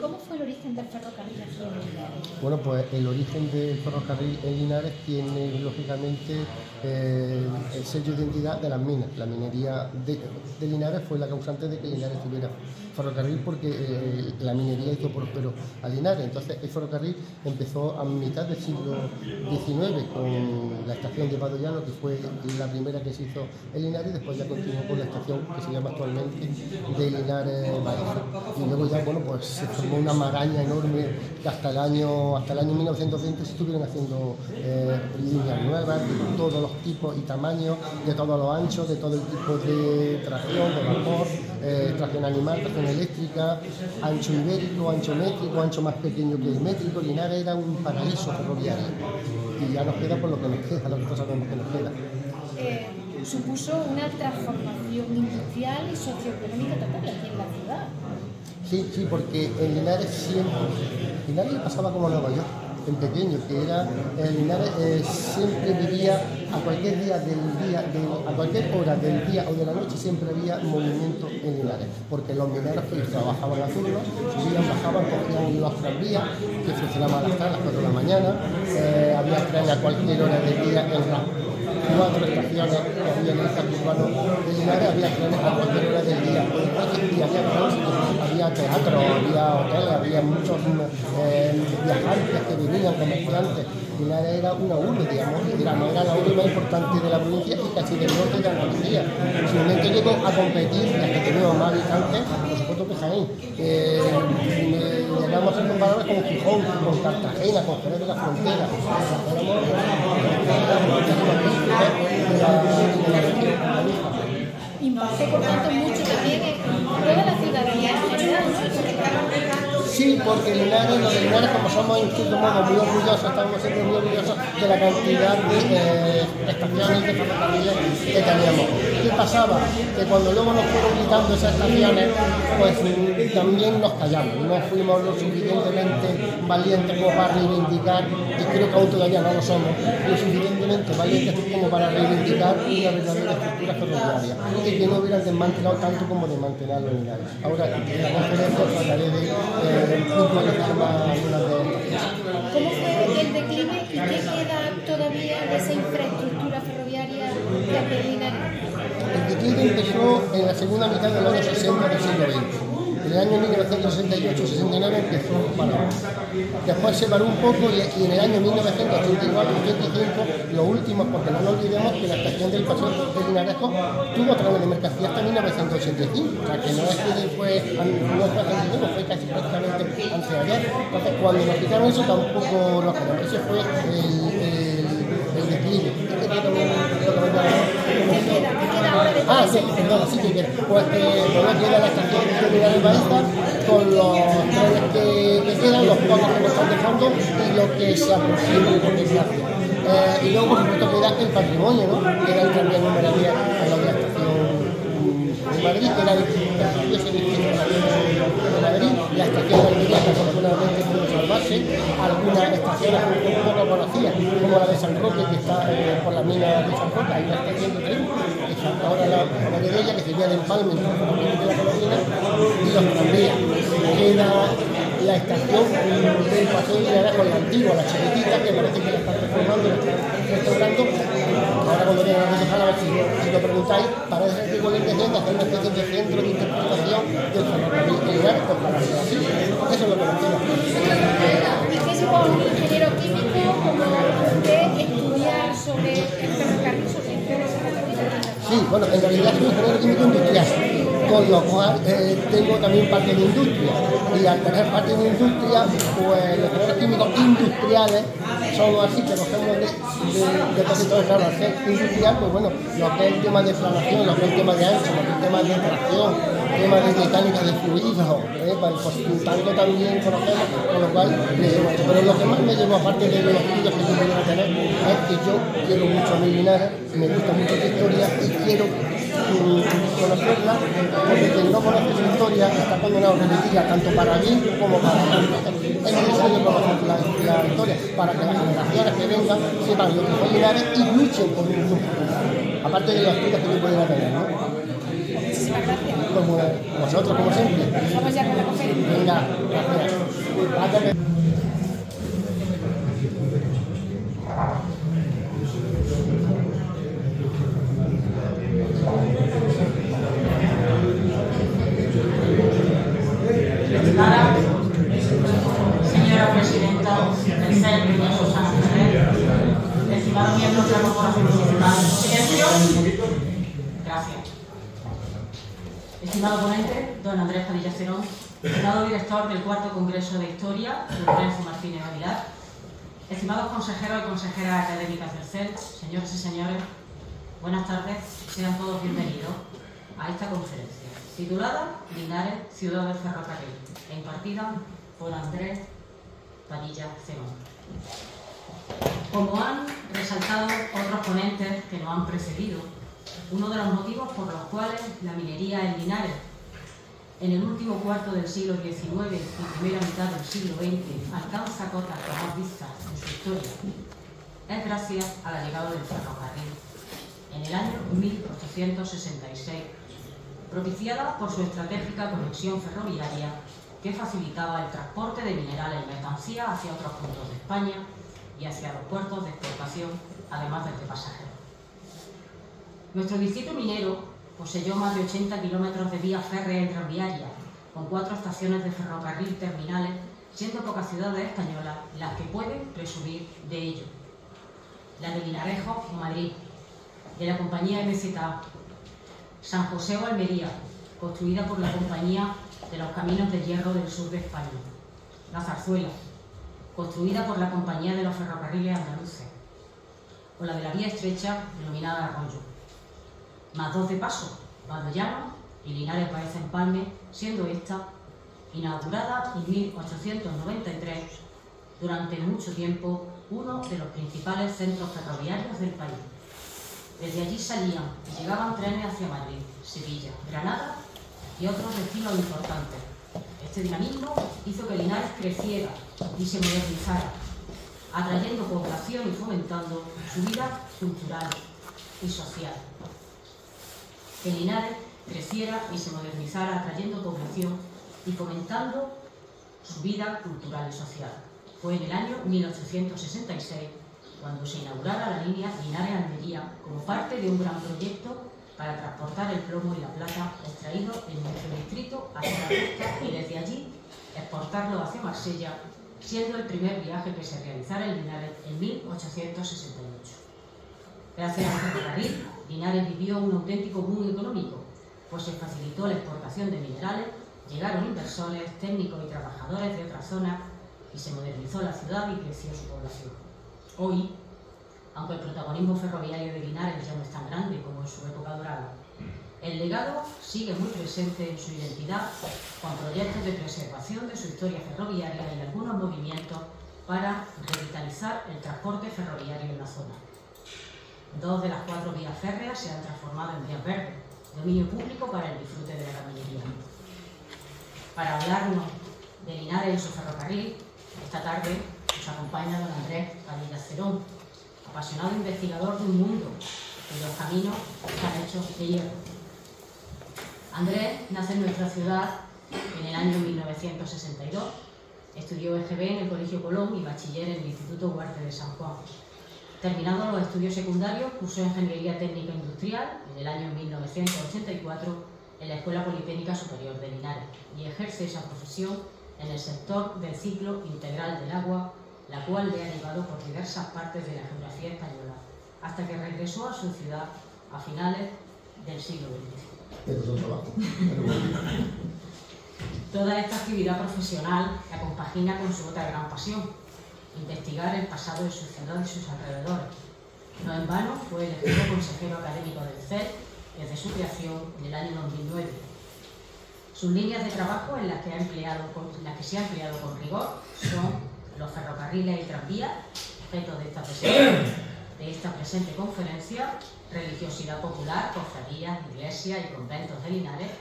¿Cómo fue el origen del ferrocarril aquí en Linares? Bueno, pues el origen del ferrocarril en Linares tiene, lógicamente, el sello de identidad de las minas. La minería de Linares fue la causante de que Linares tuviera ferrocarril, porque la minería hizo próspero a Linares. Entonces, el ferrocarril empezó a mitad del siglo XIX con la estación de Badoyano, que fue la primera que se hizo en Linares, y después ya continuó con la estación que se llama actualmente de Linares-Baeza. Y luego ya, bueno, pues se formó una maraña enorme que hasta el año 1920 se estuvieron haciendo líneas nuevas de todos los tipos y tamaños, de todos los anchos, de todo el tipo de tracción, de vapor, tracción animal, tracción eléctrica, ancho ibérico, ancho métrico, ancho más pequeño que el métrico. Linares era un paraíso ferroviario y ya nos queda por lo que nos queda, lo que nosotros sabemos que nos queda. Supuso una transformación industrial y socioeconómica total aquí en la ciudad. Sí, porque en Linares Linares pasaba como Nueva York, en pequeño, que era, Linares siempre vivía a cualquier a cualquier hora del día o de la noche, siempre había movimiento en Linares, porque los mineros que trabajaban a turno, subían, bajaban, cogían los tranvías, que funcionaban hasta las 4 de la mañana, había tren a cualquier hora del día en las 4 estaciones que había en el casco urbano de Linares, había trenes a cualquier hora del día, y había tránsito, había teatro, había hoteles, había muchos viajantes que venían, comerciantes. Linares era una urbe, digamos, era la urbe más importante de la provincia y casi del norte de Andalucía. En su momento llegó a competir, las que teníamos más habitantes, por supuesto que Jaén. Llegamos a ser comparables con Gijón, con Cartagena, con Jerez de la Frontera. Impactó, por tanto, mucho también en toda la ciudadanía en general, ¿no? Sí, porque Linares, los de Linares, como somos en cierto modo muy orgullosos, estamos siempre muy orgullosos de la cantidad de estaciones de ferrocarriles que teníamos. ¿Qué pasaba? Que cuando luego nos fueron quitando esas estaciones, pues también nos callamos, no fuimos lo suficientemente valientes como para reivindicar, y creo que aún todavía no lo somos, lo suficientemente valientes como para reivindicar una verdadera estructura ferroviaria, y que no hubieran desmantelado tanto como desmantelarlo en Linares. Ahora, en la conferencia trataré de puntualizar más algunas de estas cosas. ¿Cómo fue el declive y qué queda todavía de esa infraestructura ferroviaria de aquí en Linares? El declive empezó en la segunda mitad del año 60 del siglo XX. En el año 1968-69 empezó para abajo. Después se paró un poco y en el año 1984-85, los últimos, porque no nos olvidemos que la estación del Paseo de Linaresco tuvo trenes de mercancía hasta 1985, o sea que no es que después, no fue hace tiempo, fue casi prácticamente antes de ayer. Entonces, cuando nos quitaron eso, tampoco nos quedamos. Ese fue el declive. Sí, perdón, sí que queda. Pues bueno, queda la estación de Linares-Baeza con los trenes que quedan, los pocos que nos están dejando y lo que se aproxima, por desgracia. Y luego, por supuesto, queda el patrimonio, ¿no? Que era el tranvía número 10 a la de la estación de Madrid, que era el precioso edificio de Madrid, la estación de Almería, que afortunadamente pudo salvarse, algunas estaciones un poco conocidas, como la de San Roque, que está por la mina de San Roque, hay una estación de tren, que está ahora la de ella, que sería el empalme entre la Colombina y los tranvías. Queda la estación del Paseo de Linares con la antigua, la chiquitita, que parece que la están reformando, la están restaurando. Ahora cuando vengan a dejar, a ver si lo preguntáis, parece que con la intención de hacer una especie de centro de interpretación del ferrocarril de Linares, pues para ser así. Eso es lo que nos queda. ¿Y qué es un ingeniero químico como usted estudiar sobre el ferrocarril, sobre el ferrocarril? Sí, bueno, en realidad soy ingeniero químico industrial, con lo cual tengo también parte de industria, y al tener parte de industria, pues los ingenieros químicos industriales somos así, que cogemos de casi todo, claro, al ser industrial, pues bueno, lo que es el tema de planación, lo que es el tema de ancho, lo que es el tema de tracción, tema de mecánica de fluidos, pues tanto también conocemos, con lo cual me llevo esto. Pero lo que más me llevo, aparte de los estudios que yo pudiera tener, es que yo quiero mucho a mi Linares, me gusta mucho su historia y quiero conocerla, porque quien no conoce su historia está condenado a repetirla tanto para bien como para mal. Es necesario conocer la historia para que las generaciones que vengan sepan lo que fue Linares y luchen por un futuro, aparte de los estudios que yo pudiera tener, ¿no? Muchísimas gracias. como vosotros, como siempre. Vamos ya con la conferencia. Venga, gracias. Señora Presidenta del CEL, doña Susana Ferrer, estimados miembros de la Corporación Municipal, silencio. Gracias. Estimado ponente, don Andrés Padilla Cerón, estimado director del cuarto Congreso de Historia, don Lorenzo Martínez Aguilar, estimados consejeros y consejeras académicas del CEL, señores y señores, buenas tardes, sean todos bienvenidos a esta conferencia, titulada Linares, ciudad del ferrocarril, e impartida por Andrés Padilla Cerón. Como han resaltado otros ponentes que nos han precedido, uno de los motivos por los cuales la minería en Linares en el último cuarto del siglo XIX y primera mitad del siglo XX alcanza cotas jamás vistas en su historia es gracias a la llegada del ferrocarril en el año 1866, propiciada por su estratégica conexión ferroviaria que facilitaba el transporte de minerales y mercancías hacia otros puntos de España y hacia los puertos de exportación, además del de pasajeros. Nuestro distrito minero poseyó más de 80 kilómetros de vía férrea y tranviaria, con 4 estaciones de ferrocarril terminales, siendo pocas ciudades españolas las que pueden presumir de ello. La de Linarejo, Madrid, de la compañía MZA, San José o Almería, construida por la Compañía de los Caminos de Hierro del Sur de España. La Zarzuela, construida por la Compañía de los Ferrocarriles Andaluces. O la de la vía estrecha, denominada Arroyo. Más 2 de paso, Valdollano y Linares Baeza Empalme, siendo esta inaugurada en 1893, durante mucho tiempo uno de los principales centros ferroviarios del país. Desde allí salían y llegaban trenes hacia Madrid, Sevilla, Granada y otros destinos importantes. Este dinamismo hizo que Linares creciera y se modernizara, atrayendo población y fomentando su vida cultural y social. Que Linares creciera y se modernizara, atrayendo población y fomentando su vida cultural y social. Fue en el año 1866 cuando se inaugurara la línea Linares-Almería como parte de un gran proyecto para transportar el plomo y la plata extraídos en nuestro distrito hacia la costa y desde allí exportarlo hacia Marsella, siendo el primer viaje que se realizara en Linares en 1868. Gracias al ferrocarril, Linares vivió un auténtico boom económico, pues se facilitó la exportación de minerales, llegaron inversores, técnicos y trabajadores de otras zonas y se modernizó la ciudad y creció su población. Hoy, aunque el protagonismo ferroviario de Linares ya no es tan grande como en su época dorada, el legado sigue muy presente en su identidad, con proyectos de preservación de su historia ferroviaria y algunos movimientos para revitalizar el transporte ferroviario en la zona. 2 de las 4 vías férreas se han transformado en vías verdes, dominio público para el disfrute de la minería. Para hablarnos de Linares y su ferrocarril, esta tarde nos acompaña don Andrés Padilla Cerón, apasionado investigador de un mundo cuyos caminos están hechos de hierro. Andrés nace en nuestra ciudad en el año 1962, estudió EGB en el Colegio Colón y bachiller en el Instituto Huarte de San Juan. Terminados los estudios secundarios, cursó Ingeniería Técnica Industrial en el año 1984 en la Escuela Politécnica Superior de Linares y ejerce esa profesión en el sector del ciclo integral del agua, la cual le ha llevado por diversas partes de la geografía española, hasta que regresó a su ciudad a finales del siglo XX. Toda esta actividad profesional la compagina con su otra gran pasión, investigar el pasado de su ciudad y sus alrededores. No en vano fue elegido consejero académico del CEL desde su creación en el año 2009. Sus líneas de trabajo en las que se ha empleado con rigor son los ferrocarriles y tranvías, objeto de esta presente conferencia, religiosidad popular, cofradías, iglesias y conventos de Linares,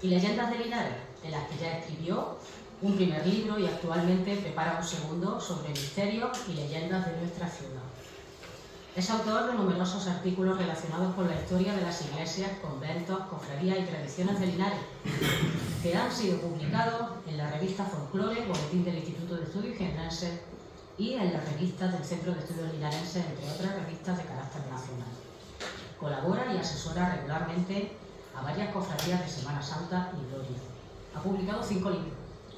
y leyendas de Linares, de las que ya escribió un primer libro y actualmente prepara un segundo sobre misterios y leyendas de nuestra ciudad. Es autor de numerosos artículos relacionados con la historia de las iglesias, conventos, cofradías y tradiciones de Linares, que han sido publicados en la revista Folclore, Boletín del Instituto de Estudios Jiennenses, y en las revistas del Centro de Estudios Linarenses, entre otras revistas de carácter nacional. Colabora y asesora regularmente a varias cofradías de Semana Santa y Gloria. Ha publicado 5 libros: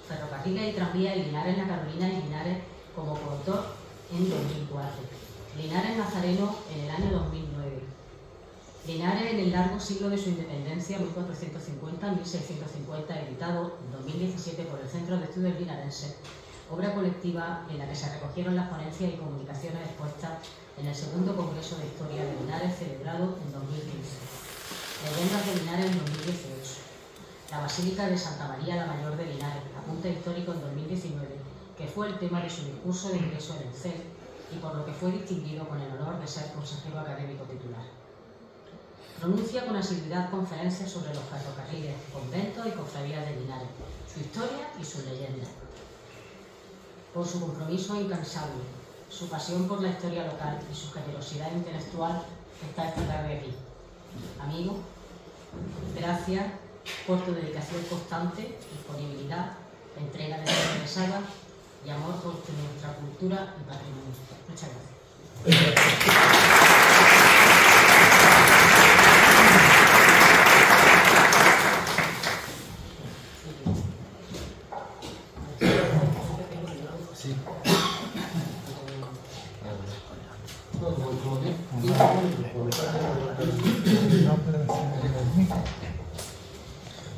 Ferrocarriles y tranvías en Linares, La Carolina y Linares, como coautor en 2004. Linares Nazareno en el año 2009. Linares en el largo siglo de su independencia, 1450-1650, editado en 2017 por el Centro de Estudios Linarenses, obra colectiva en la que se recogieron las ponencias y comunicaciones expuestas en el segundo Congreso de Historia de Linares, celebrado en 2015. Leyendas de Linares en 2018. La Basílica de Santa María la Mayor de Linares, apunte histórico en 2019, que fue el tema de su discurso de ingreso en el CEL y por lo que fue distinguido con el honor de ser consejero académico titular. Pronuncia con asiduidad conferencias sobre los ferrocarriles, conventos y cofradías de Linares, su historia y su leyenda. Por su compromiso incansable, su pasión por la historia local y su generosidad intelectual, está esta tarde aquí. Amigo, gracias por tu dedicación constante, disponibilidad, entrega desinteresada y amor por nuestra cultura y patrimonio. Muchas gracias.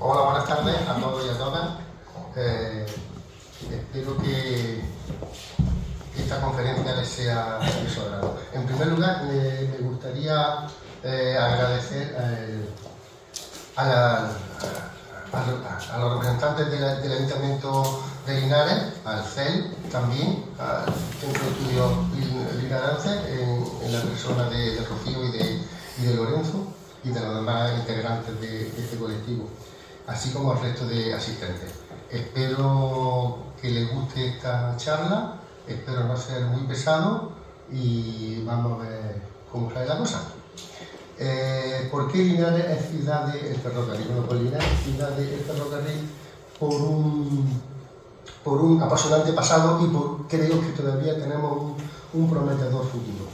Hola, buenas tardes a todos y a todas. Espero que esta conferencia les sea de su agrado. En primer lugar, me gustaría agradecer a los representantes del Ayuntamiento de Linares, al CEL también, al Centro de Estudios Linarenses, en la persona de Rocío y de Lorenzo y de los demás integrantes de este colectivo, así como al resto de asistentes. Espero que les guste esta charla, espero no ser muy pesado y vamos a ver cómo sale la cosa. ¿Por qué Linares es ciudad del ferrocarril? Bueno, pues Linares es ciudad del ferrocarril por un apasionante pasado y creo que todavía tenemos un prometedor futuro.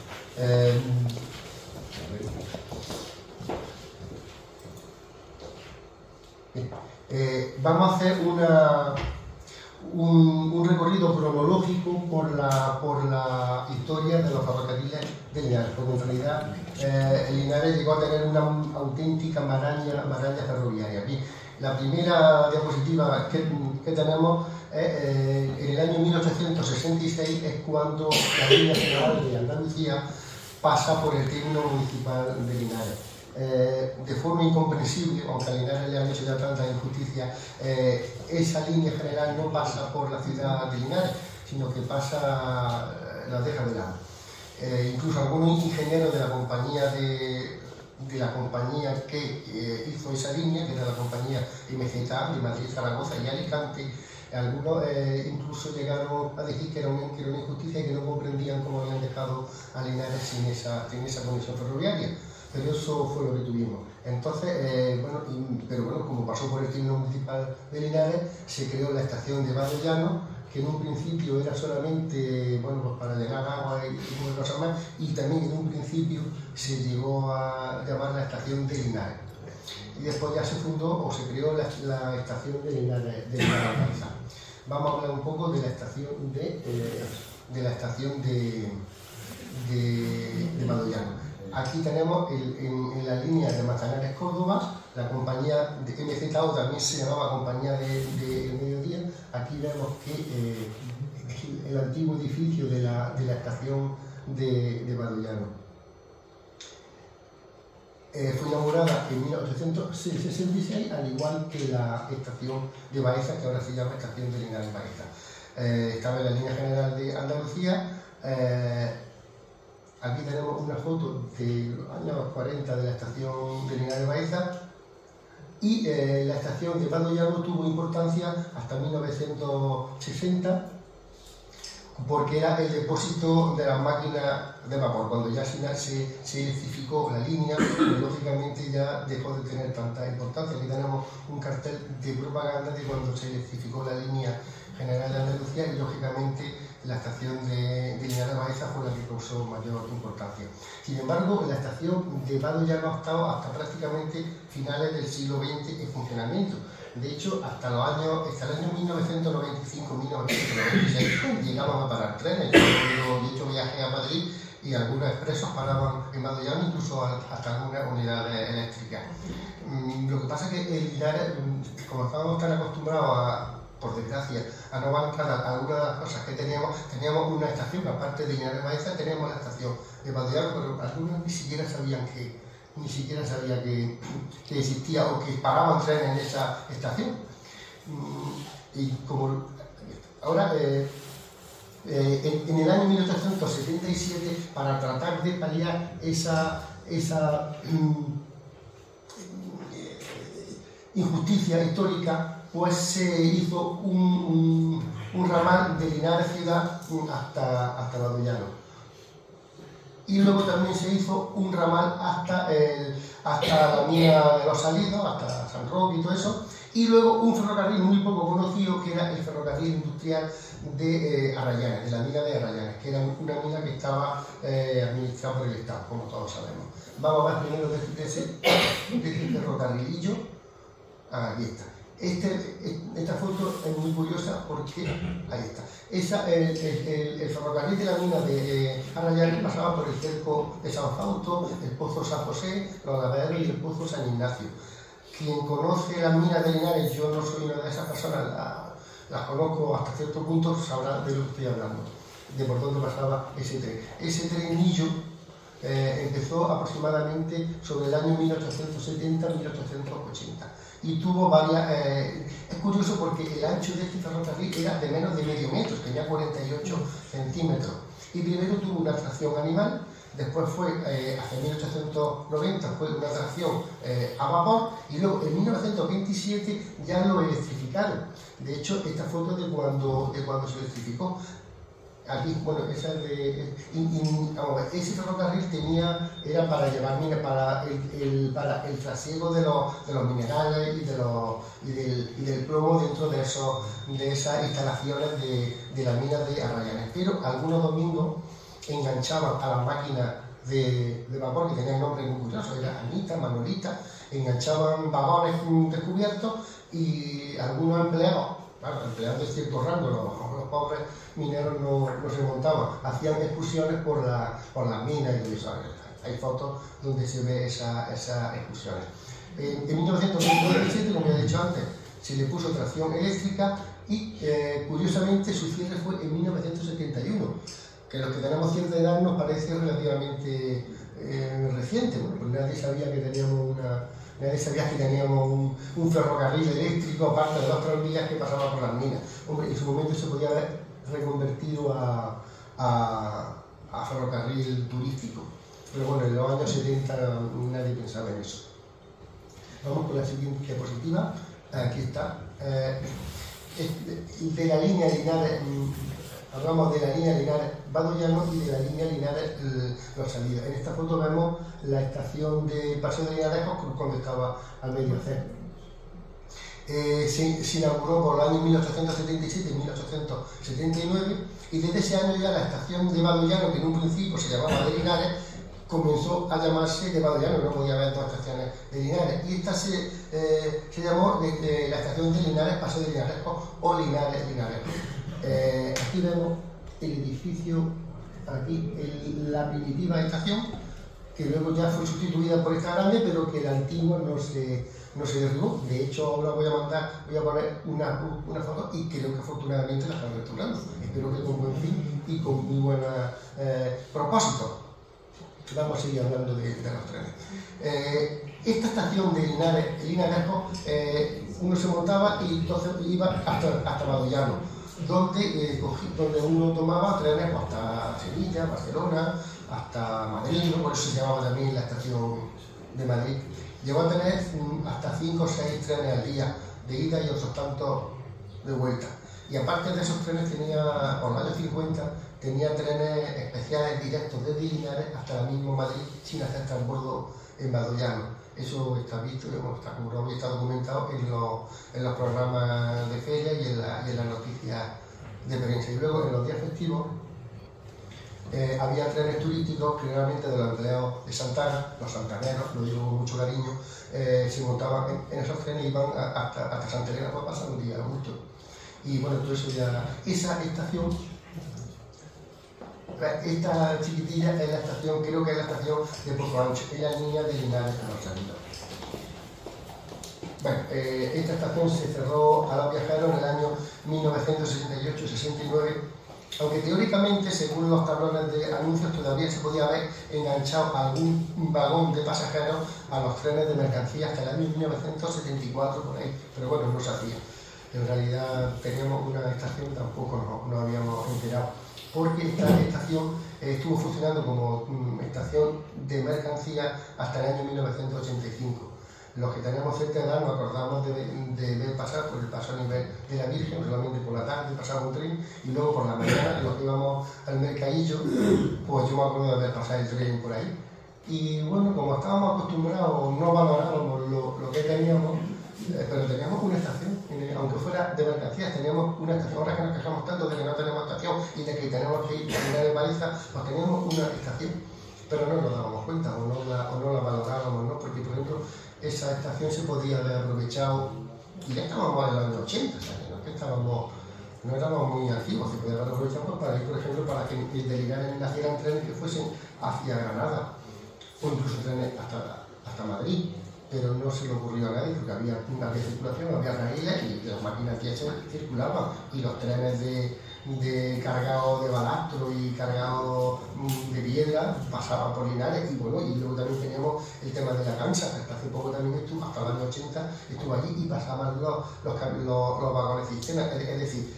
Vamos a hacer un recorrido cronológico por la historia de los ferrocarriles de Linares, porque en realidad Linares llegó a tener una auténtica maraña ferroviaria. Bien, la primera diapositiva que tenemos en el año 1866 es cuando la línea general de Andalucía pasa por el término municipal de Linares. De forma incomprensible, aunque a Linares le han hecho ya tanta injusticia, esa línea general no pasa por la ciudad de Linares, sino que pasa, la deja de lado. Incluso algunos ingenieros de la compañía que hizo esa línea, que era la compañía MZA de Madrid, Zaragoza y Alicante, algunos incluso llegaron a decir que era una injusticia y que no comprendían cómo habían dejado a Linares sin esa conexión ferroviaria. Pero eso fue lo que tuvimos. Entonces, como pasó por el término municipal de Linares, se creó la estación de Badollano, que en un principio era solamente para llegar agua y cosas más, y también en un principio se llegó a llamar la estación de Linares. Y después ya se fundó o se creó la estación de Linares Baeza. Vamos a hablar un poco de la estación de Badollano. Aquí tenemos en la línea de Manzanares, Córdoba, la compañía de MZO, también se llamaba Compañía del Mediodía. Aquí vemos que el antiguo edificio de la estación de Badollano. Fue inaugurada en 1866, al igual que la estación de Baeza, que ahora se llama Estación de Linares Baeza. Estaba en la línea general de Andalucía. Aquí tenemos una foto de los años 40 de la estación de Linares Baeza, y la estación de Badollano tuvo importancia hasta 1960, porque era el depósito de las máquinas de vapor. Cuando ya al final se electrificó la línea, pues, lógicamente ya dejó de tener tanta importancia. Aquí tenemos un cartel de propaganda de cuando se electrificó la línea general de Andalucía y lógicamente la estación de Linares de Baeza fue la que causó mayor importancia. Sin embargo, la estación de Badoyano ha estado hasta prácticamente finales del siglo XX en funcionamiento. De hecho, hasta el año 1995-1996 llegamos a parar trenes. Yo, de hecho, viajé a Madrid y algunos expresos paraban en Badoyano, incluso hasta algunas unidades eléctricas. Lo que pasa es que el Linares, como estábamos tan acostumbrados por desgracia, a no bancar algunas de las cosas que teníamos una estación, aparte de Linares de Baeza, teníamos la estación de Badoyano, pero algunos ni siquiera sabían que existía o que paraban trenes en esa estación. Y como ahora, en el año 1877, para tratar de paliar esa injusticia histórica, pues se hizo un ramal de Linares ciudad hasta Badoyano. Y luego también se hizo un ramal hasta la mina de los Salidos, hasta San Roque y todo eso. Y luego un ferrocarril muy poco conocido, que era el ferrocarril industrial de Arrayanes, de la mina de Arrayanes, que era una mina que estaba administrada por el Estado, como todos sabemos. Vamos a ver primero de ese ferrocarrilillo. Aquí está. Esta foto es muy curiosa porque ahí está. El ferrocarril de la mina de Arrayanes pasaba por el cerco de San Fausto, el pozo San José, los Lavaderos y el pozo San Ignacio. Quien conoce las minas de Linares, yo no soy una de esas personas, las conozco hasta cierto punto, sabrá de lo que estoy hablando, de por dónde pasaba ese tren. Ese trenillo empezó aproximadamente sobre el año 1870-1880. Y tuvo varias... es curioso porque el ancho de este ferrocarril era de menos de medio metro, tenía 48 centímetros. Y primero tuvo una tracción animal, después fue, hacia 1890, fue una tracción a vapor, y luego en 1927 ya lo electrificaron. De hecho, esta foto es de cuando se electrificó. Aquí, bueno, esa es de... ese ferrocarril era para llevar minas, para el trasiego de los minerales y del plomo dentro de esas instalaciones de la mina de Arrayanes. Pero algunos domingos enganchaban a las máquinas de vapor, que tenían nombres muy curiosos, era Anita, Manolita, enganchaban vagones descubiertos y algunos empleados, claro, empleados de cierto rango, los pobres mineros no se montaban, hacían excursiones por las minas y todo eso. Hay fotos donde se ve esas excursiones. En 1997, como ya he dicho antes, se le puso tracción eléctrica y curiosamente su cierre fue en 1971, que los que tenemos cierta edad nos parece relativamente reciente. Bueno, pues nadie sabía que teníamos un ferrocarril eléctrico aparte de los tranvías que pasaban por las minas. Hombre, en su momento se podía haber reconvertido a ferrocarril turístico, pero bueno, en los años 70 nadie pensaba en eso. Vamos con la siguiente diapositiva. Aquí está. De la línea Linares, hablamos de la línea Linares-Badoyano y de la línea Linares-Los Salidos. En esta foto vemos la estación de Paseo de Linares cuando estaba al medio hacer. Se inauguró por los años 1877 y 1879 y desde ese año ya la estación de Badoyano, que en un principio se llamaba de Linares, comenzó a llamarse de Badoyano, no podía haber dos estaciones de Linares, y esta se llamó la estación de Linares, Paseo de Linares o Linares. Aquí vemos el edificio, aquí la primitiva estación, que luego ya fue sustituida por esta grande, pero que la antigua no se derribó. De hecho, ahora voy a poner una foto y creo que afortunadamente la están restaurando. Espero que con buen fin y con muy buen propósito. Vamos a seguir hablando de los trenes. Esta estación de Linares uno se montaba y entonces iba hasta Badoyano, donde uno tomaba trenes hasta Sevilla, Barcelona, hasta Madrid, ¿no? Por eso se llamaba también la estación de Madrid. Llegó a tener hasta 5 o 6 trenes al día de ida y otros tantos de vuelta. Y aparte de esos trenes tenía, por los años 50, tenía trenes especiales directos desde Linares hasta el mismo Madrid sin hacer transbordo en Badoyano. Eso está visto, está documentado en los programas de feria y en las noticias de prensa. Y luego en los días festivos había trenes turísticos, generalmente de los empleados de Santana, los santaneros, lo digo con mucho cariño, se montaban en esos trenes y iban hasta Santa Elena para pasar un día a gusto. Y bueno, todo eso ya... Esa estación, esta chiquitilla es la estación, creo que es la estación de Pozo Ancho, es la línea de Linares a los Salinos. Bueno, esta estación se cerró a los viajeros en el año 1968-69, aunque teóricamente, según los tablones de anuncios, todavía se podía haber enganchado algún vagón de pasajeros a los trenes de mercancías hasta el año 1974, por ahí, pero bueno, no se hacía. En realidad teníamos una estación, tampoco nos habíamos enterado, porque esta estación estuvo funcionando como estación de mercancías hasta el año 1985. Los que teníamos cierta edad nos acordamos de ver pasar por el paso a nivel de la Virgen, solamente por la tarde pasaba un tren, y luego por la mañana, los que íbamos al mercadillo, pues yo me acuerdo de ver pasar el tren por ahí. Y bueno, como estábamos acostumbrados, no valorábamos lo que teníamos, pero teníamos una estación, aunque fuera de mercancías, teníamos una estación. Ahora que nos quejamos tanto de que no tenemos estación y de que tenemos que ir a mirar en baliza, pues teníamos una estación, pero no nos dábamos cuenta o no la valorábamos, ¿no? Porque, por ejemplo, esa estación se podía haber aprovechado, y ya estábamos en los años 80, o sea, no éramos muy activos, se podía haber aprovechado para ir, por ejemplo, para que de Linares nacieran trenes que fuesen hacia Granada, o incluso trenes hasta Madrid. Pero no se le ocurrió a nadie porque había una circulación, había raíles y las máquinas diésel circulaban, y los trenes cargados de balastro y cargados de piedra pasaban por Linares. Y bueno, y luego también teníamos el tema de la cancha, que hasta hace poco también estuvo, hasta los años 80 estuvo allí, y pasaban los vagones cisterna, es decir,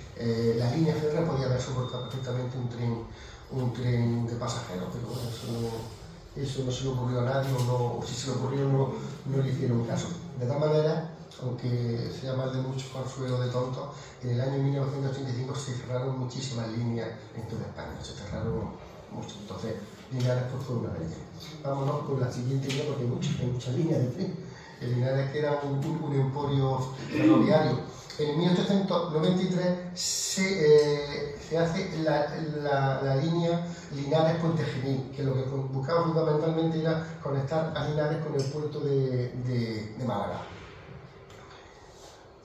la línea férrea podía haber soportado perfectamente un tren de pasajeros, pero bueno, eso no se le ocurrió a nadie, o si se le ocurrió no le hicieron caso. De todas maneras, aunque sea más de mucho consuelo de tontos, en el año 1985 se cerraron muchísimas líneas en toda España, se cerraron muchas. Entonces, Linares pues, fue una de ellas. Vámonos con la siguiente línea, porque hay muchas líneas de tren. El Linares, que era un emporio ferroviario. En 1893 se hace la línea Linares-Puente Genil, que lo que buscaba fundamentalmente era conectar a Linares con el puerto de Málaga.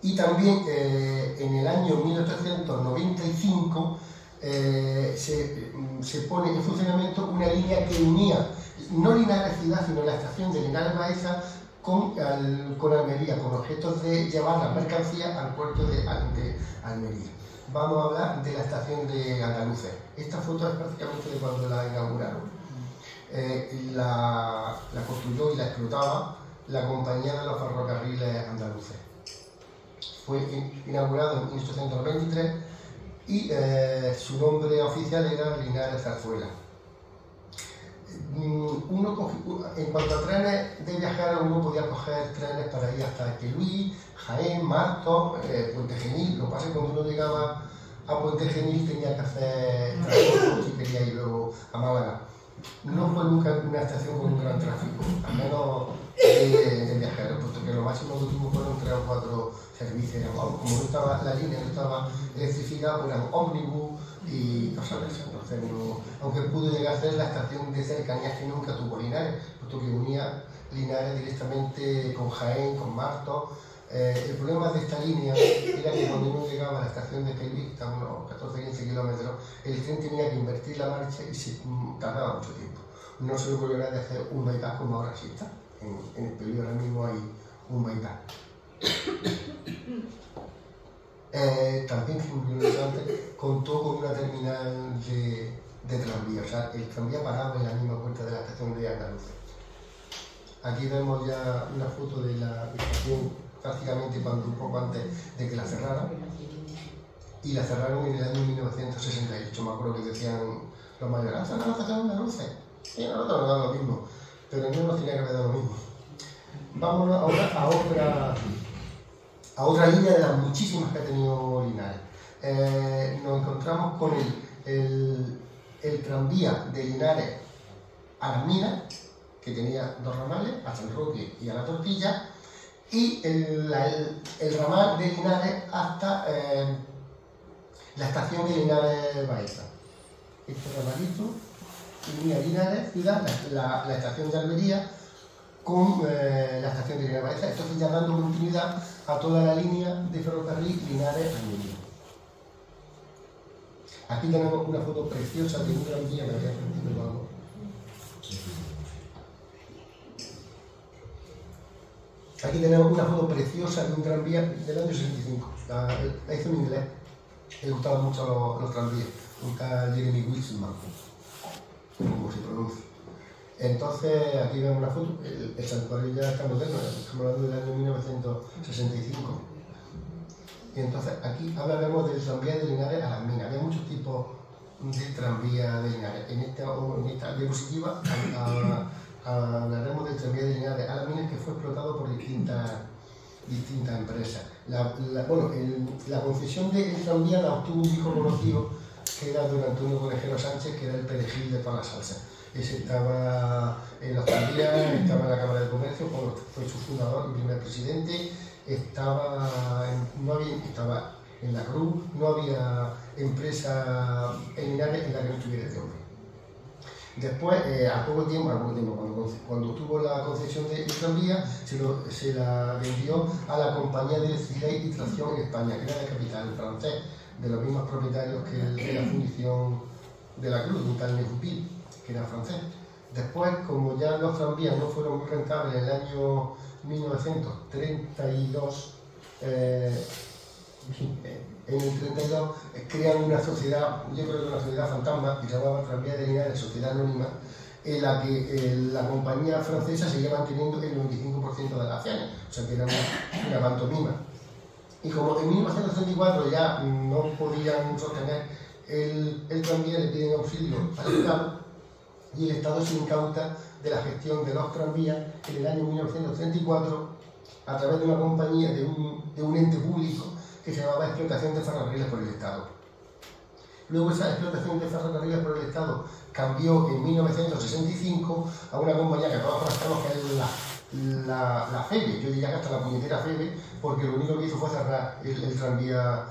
Y también en el año 1895 se pone en funcionamiento una línea que unía no Linares ciudad, sino la estación de Linares Baeza con Almería, con objetos de llevar las mercancías al puerto de Almería. Vamos a hablar de la estación de Andaluces. Esta foto es prácticamente de cuando la inauguraron. La construyó y la explotaba la Compañía de los Ferrocarriles Andaluces. Fue inaugurado en 1893 y su nombre oficial era Linares Zarzuela. En cuanto a trenes de viajeros, uno podía coger trenes para ir hasta Teruel, Jaén, Martos, Puente Genil. Lo que pasa es que cuando uno llegaba a Puente Genil tenía que hacer transporte si quería ir luego a Málaga. No fue nunca una estación con un gran tráfico, al menos de viajeros, puesto que lo máximo que tuvo fueron 3 o 4 servicios. Como no estaba la línea, no estaba electrificada, pues eran ómnibus y cosas de esas. Entonces, aunque pudo llegar a ser la estación de cercanías que nunca tuvo Linares, puesto que unía Linares directamente con Jaén, con Martos. El problema de esta línea era que cuando uno llegaba a la estación de Teruel, que está a unos 14-15 kilómetros, el tren tenía que invertir la marcha y se tardaba mucho tiempo. No se le ocurrió nada de hacer un bypass como ahora sí está. En el período ahora mismo hay un bypass. También, muy interesante, contó con una terminal de tranvía, o sea, el tranvía paraba en la misma puerta de la estación de Andalucía. Aquí vemos ya una foto de la estación prácticamente un poco antes de que la cerraran, y la cerraron en el año 1968. Me acuerdo que decían los mayores, cerraron la estación de Andalucía, y a nosotros nos da lo mismo, pero no nos tenía que haber dado lo mismo. Vámonos ahora a otra línea de las muchísimas que ha tenido Linares. nos encontramos con el tranvía de Linares a Las Minas, que tenía 2 ramales, a San Roque y a La Tortilla, y el ramal de Linares hasta la estación de Linares Baeza. Este ramalito unía Linares, ciudad, la estación de Almería, con la estación de Linares Baeza, entonces ya dando continuidad a toda la línea de ferrocarril Linares-Almería. Aquí tenemos una foto preciosa de un tranvía, me voy a sentir algo. Aquí tenemos una foto preciosa de un tranvía del año 65, la hizo en inglés, le gustaban mucho los tranvías, un tal Jeremy Wilson, como se pronuncia. Entonces aquí vemos una foto, el santuario ya está moderno, estamos hablando del año 1965. Y entonces aquí hablaremos del tranvía de Linares a Las Minas. Había muchos tipos de tranvía de Linares. En esta diapositiva hablaremos del tranvía de Linares a Las Minas, que fue explotado por distintas empresas. La concesión del tranvía la obtuvo un hijo conocido, que era don Antonio Conejero Sánchez, que era el perejil de toda la salsa. Ese estaba en los tranvías, estaba en la Cámara de Comercio, fue su fundador y primer presidente, estaba en la Cruz, no había empresa en Linares en la que no estuviera este hombre. Después, a poco tiempo, cuando tuvo la concesión del tranvía, se la vendió a la compañía de electricidad y tracción en España, que era de capital francés, de los mismos propietarios que la fundición de la Cruz, un tal Nejupil, que era francés. Después, como ya los tranvías no fueron muy rentables en el año 1932, en el 32 crean una sociedad, yo creo que una sociedad fantasma, que se llamaba Tranvía de Linares, Sociedad Anónima, en la que la compañía francesa seguía manteniendo el 95% de las acciones, o sea que era una pantomima. Y como en 1934 ya no podían sostener el tranvía, le piden auxilio al Estado, y el Estado se incauta de la gestión de los tranvías en el año 1934 a través de una compañía, de un ente público que se llamaba Explotación de Ferrocarriles por el Estado. Luego esa explotación de ferrocarriles por el Estado cambió en 1965 a una compañía que todos conocemos, que es la FEBE, yo diría que hasta la puñetera FEBE, porque lo único que hizo fue cerrar el tranvía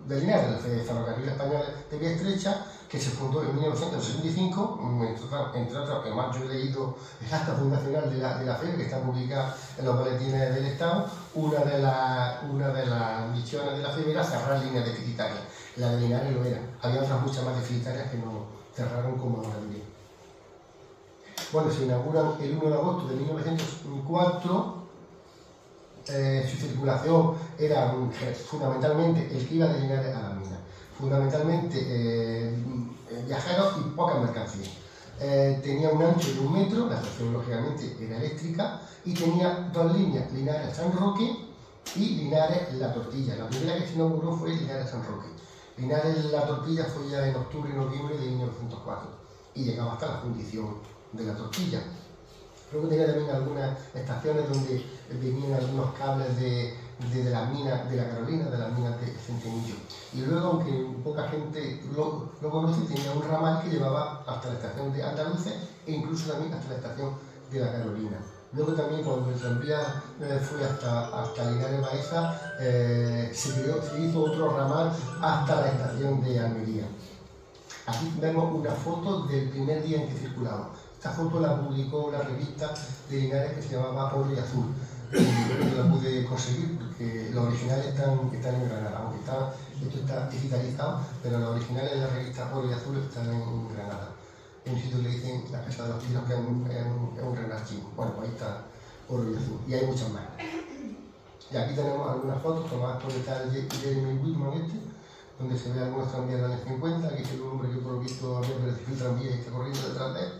de Linares, el Ferrocarril Español de Vía Estrecha, que se fundó en 1965, entre otras, que más yo he leído el acta fundacional de la FEBE, que está publicada en los boletines del Estado. Una de las misiones de la FEBE era cerrar líneas deficitarias. La de Linares lo era. Había otras muchas más deficitarias que no cerraron como ahora mismo. Bueno, se inauguran el 1 de agosto de 1904. Su circulación era fundamentalmente el que iba de Linares a Las Minas. Fundamentalmente viajeros y pocas mercancías. Tenía un ancho de 1 metro, la estación lógicamente era eléctrica, y tenía 2 líneas, Linares-San Roque y Linares-La Tortilla. La primera que se inauguró fue Linares-San Roque. Linares-La Tortilla fue ya en octubre y noviembre de 1904 y llegaba hasta la fundición de La Tortilla. Luego tenía también algunas estaciones donde venían algunos cables de las minas de la Carolina, de las minas de Centenillo. Y luego, aunque poca gente lo conoce, tenía un ramal que llevaba hasta la estación de Andaluces e incluso también hasta la estación de la Carolina. Luego también, cuando el tranvía fue hasta Linares Baeza, se hizo otro ramal hasta la estación de Almería. Aquí vemos una foto del primer día en que circulaba. Esta foto la publicó una revista de Linares que se llamaba Oro y Azul. No la pude conseguir porque los originales están en Granada, aunque esto está digitalizado, pero los originales de la revista Oro y Azul están en Granada. En un sitio que le dicen la Casa de los Tiros, que es un gran archivo. Bueno, pues ahí está Oro y Azul, y hay muchas más. Y aquí tenemos algunas fotos tomadas por el tal Jeremy Whitman donde se ve algunos tranvías de los años 50, aquí es el hombre que por lo visto había perdido el tranvía y está corriendo detrás de él.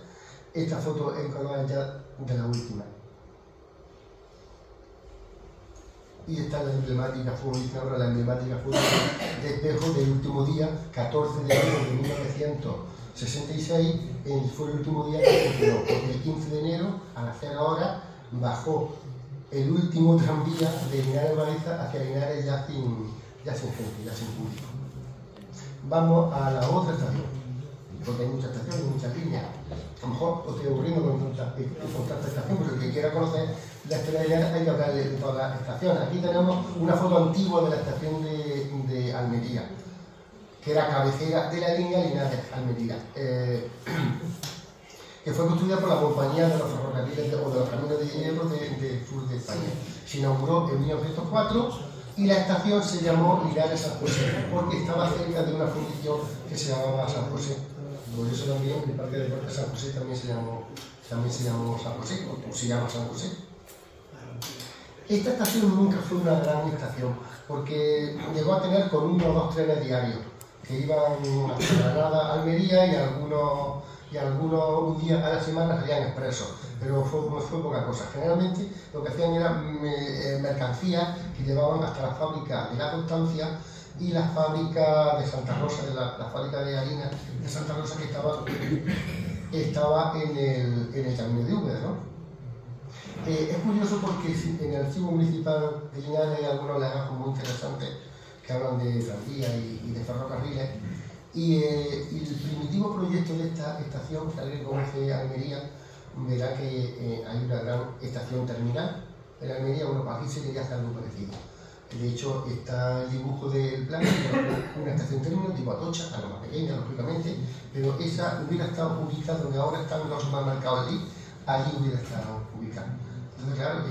Esta foto es ya de la última. Y esta es la emblemática, como dice ahora, la emblemática foto de espejo del último día, 14 de enero de 1966, fue el último día que funcionó, porque el 15 de enero, a las 0 horas, bajó el último tranvía de Linares Baeza hacia Linares ya ya sin gente, ya sin público. Vamos a la otra estación, porque hay muchas estaciones, muchas líneas. A lo mejor os estoy aburriendo con tanta estación, pero el que quiera conocer la historia de Linares hay que hablar de todas las estaciones. Aquí tenemos una foto antigua de la estación de Almería, que era cabecera de la línea Linares-Almería, que fue construida por la Compañía de los Ferrocarriles o de los Caminos de Hierro del sur de España. Se inauguró en 1904 y la estación se llamó Linares-San José, porque estaba cerca de una fundición que se llamaba San José. Por eso también el Parque de Deportes San José también se llamó San José, o se llama San José. Esta estación nunca fue una gran estación, porque llegó a tener con 1 o 2 trenes diarios, que iban a Granada, Almería, y algunos un día a la semana salían expresos, pero fue poca cosa. Generalmente lo que hacían era mercancías que llevaban hasta la fábrica de La Constancia y la fábrica de Santa Rosa, la fábrica de harina de Santa Rosa, que estaba en el camino de Úbeda, ¿no? Es curioso porque en el archivo municipal de Linares hay algunos legajos muy interesantes que hablan de tranvía y de ferrocarriles. Y el primitivo proyecto de esta estación, que alguien conoce Almería, verá que hay una gran estación terminal en Almería. Bueno, aquí se quería hacer algo parecido. De hecho, está el dibujo del plan, una estación terminal tipo Atocha, algo más pequeña, lógicamente, pero esa hubiera estado ubicada donde ahora están los supermercados allí hubiera estado ubicada. Entonces, claro,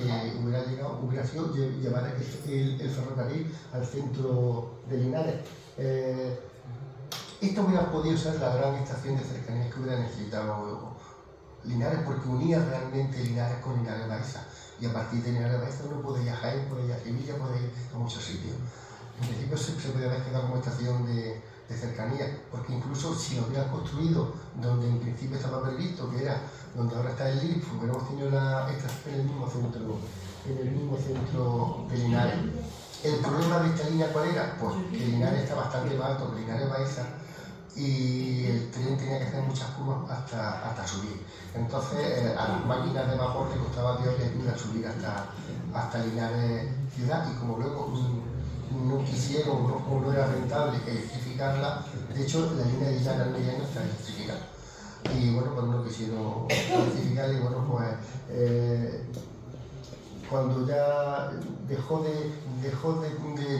hubiera sido llevar el ferrocarril al centro de Linares. Esta hubiera podido ser la gran estación de cercanías que hubiera necesitado Linares, porque unía realmente Linares con Linares Baeza. Y a partir de Linares Baeza uno puede ir a Jaén, puede ir a Sevilla, puede ir a muchos sitios. En principio se puede haber quedado como estación de cercanías, porque incluso si lo hubieran construido donde en principio estaba previsto, que era donde ahora está el LIF, hubiéramos tenido la estación en el mismo centro de Linares. El problema de esta línea, ¿cuál era? Pues que Linares está bastante más alto que Linares Baeza, y el tren tenía que hacer muchas curvas hasta subir. Entonces a las máquinas de vapor le costaba Dios y ayuda a subir hasta Linares ciudad, y como luego no quisieron, no era rentable electrificarla, de hecho la línea de Linares Almería no está electrificada. Y bueno, pues no quisieron electrificarla, y bueno, pues cuando ya dejó de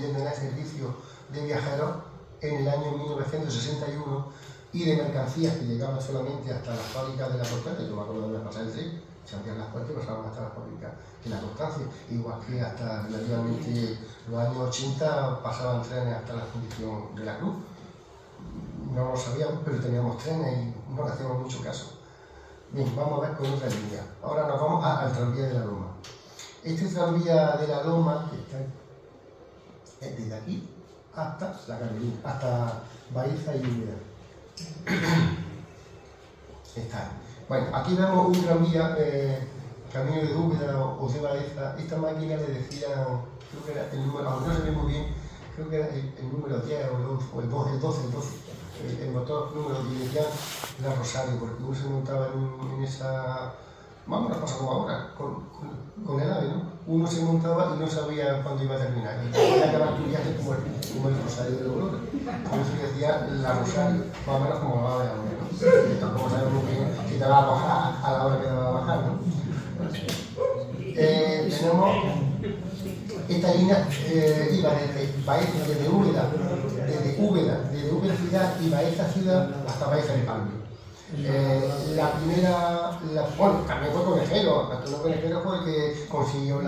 tener servicio de viajeros en el año 1961 y de mercancías que llegaban solamente hasta las fábricas de La Constancia. Yo me acuerdo de pasar el tren, se abrían las puertas y pasaban hasta las fábricas de La Constancia, igual que hasta relativamente los años 80 pasaban trenes hasta la fundición de la Cruz. No lo sabíamos, pero teníamos trenes y no le hacíamos mucho caso. Bien, vamos a ver con otra línea. Ahora nos vamos al tranvía de la Loma. Este tranvía de la Loma, que está desde aquí hasta la Carolina, hasta Baeza y Úbeda. Está. Bueno, aquí vemos un tranvía, camino de Úbeda o de Baeza. Esta máquina le decían, creo que era el número, aunque no se ve muy bien, creo que era el número 10 o el 12, el motor número 10, le decían la Rosario, porque uno se montaba en esa... Vamos, nos pasa como ahora, con el AVE, ¿no? Uno se montaba y no sabía cuándo iba a terminar. Y podía acabar tu viaje como el Rosario de Dolores. Por eso decía la Rosario, más o menos como la AVE ahora, ¿no? Y tampoco sabemos bien si te va a bajar a la hora que te va a bajar, ¿no? Tenemos esta línea, iba desde Baeza, desde Úbeda ciudad y Baeza ciudad hasta Baeza de Palma. La primera, bueno, también fue Conejero, Antonio Conejero fue el que consiguió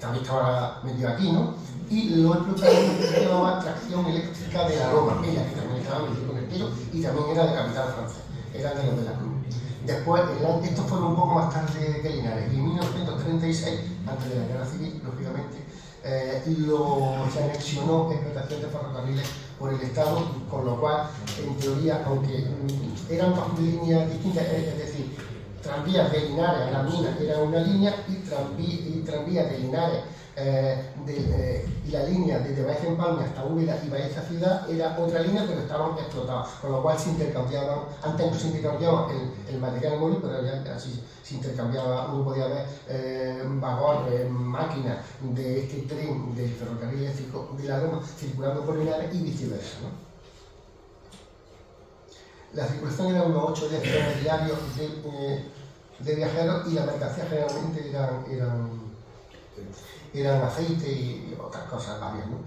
también estaba metido aquí, ¿no? Y lo otro también se llamaba tracción eléctrica de la Loma, ella que también estaba metido con el tiro y también era de capital francés, era de los de la Cruz. Después, estos fueron un poco más tarde que Linares, y en 1936, antes de la guerra civil, lógicamente, se anexionó explotación de ferrocarriles por el Estado, con lo cual, en teoría, aunque eran dos líneas distintas, es decir, tranvías de Linares a la mina era una línea y tranvías de Linares y la línea desde Baeza Empalme hasta Úbeda y Baeza Ciudad era otra línea, pero estaban explotadas, con lo cual se intercambiaban, antes no se intercambiaba el material móvil, pero ya así se intercambiaba, uno podía ver vagones, máquinas de este tren del ferrocarril eléctrico de la Roma circulando por Linares y viceversa, ¿no? La circulación era unos 8 días diarios de viajeros y la mercancía generalmente eran aceite y otras cosas varias, ¿no?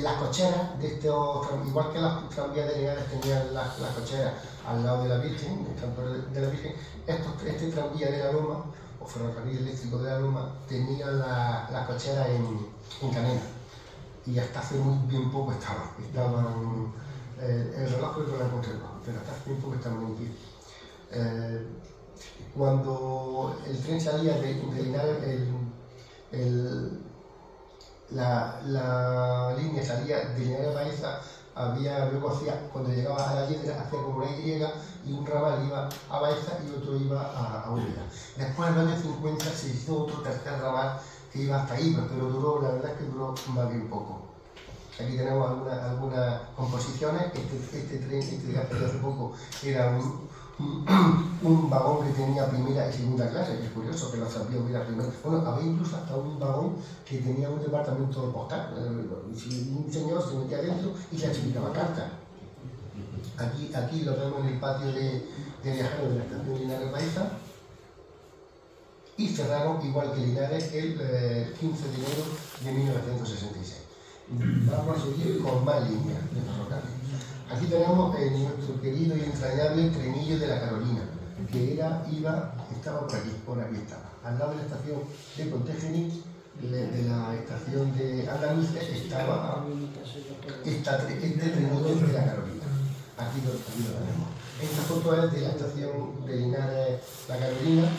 Las cocheras de estos, igual que las tranvías de Linares tenían las cocheras al lado de la Virgen, el transporte de la Virgen, este tranvía de la Loma, o ferrocarril eléctrico de la Loma, tenía las cocheras en Canena, y hasta hace muy bien poco estaban el reloj creo que lo encontré, pero hasta hace bien poco estaban en pie. Cuando el tren salía de Linares, la línea salía de Linares a Baeza, luego cuando llegaba a la Yedra, hacía como una Y y un ramal iba a Baeza y otro iba a Úbeda. Después, en los años 50, se hizo otro tercer ramal que iba hasta Iba, pero la verdad es que duró más bien poco. Aquí tenemos algunas composiciones. Este tren de hace poco era un vagón que tenía primera y segunda clase, que es curioso que los tranvías hubiera primera. Bueno, había incluso hasta un vagón que tenía un departamento postal. Un señor se metía adentro y se explicaba cartas. Aquí lo vemos en el patio de viajeros de la estación de Linares Baeza. Y cerraron, igual que Linares, el 15 de enero de 1966. Vamos a seguir con más líneas de ferrocarril. Aquí tenemos nuestro querido y entrañable trenillo de la Carolina, que estaba por aquí estaba. Al lado de la estación de Pontegenil, de la estación de Andalucía, estaba este trenillo de la Carolina. Aquí lo tenemos. Esta foto es de la estación de Linares, la Carolina.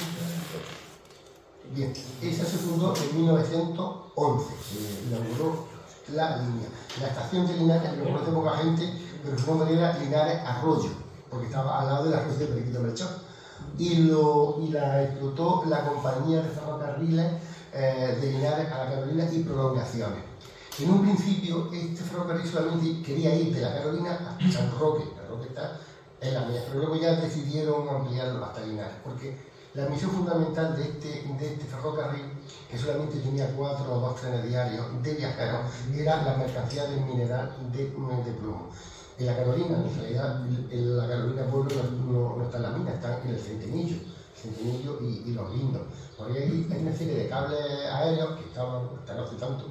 Bien, esa se fundó en 1911, se inauguró la línea. La estación de Linares, lo conoce poca gente, pero su nombre era Linares Arroyo, porque estaba al lado del arroyo de Periquito Melchor. Y la explotó la compañía de ferrocarriles de Linares a la Carolina y Prolongaciones. En un principio, este ferrocarril solamente quería ir de la Carolina hasta San Roque, San Roque está en la mía, pero luego ya decidieron ampliarlo hasta Linares, porque la misión fundamental de este ferrocarril, que solamente tenía 4 o 2 trenes diarios de viajeros, era la mercancía del mineral de plomo. En la Carolina, en realidad, en la Carolina Pueblo no está en la mina, está en el Centenillo y Los Guindos. Por ahí hay una serie de cables aéreos que estaban hasta no hace tanto.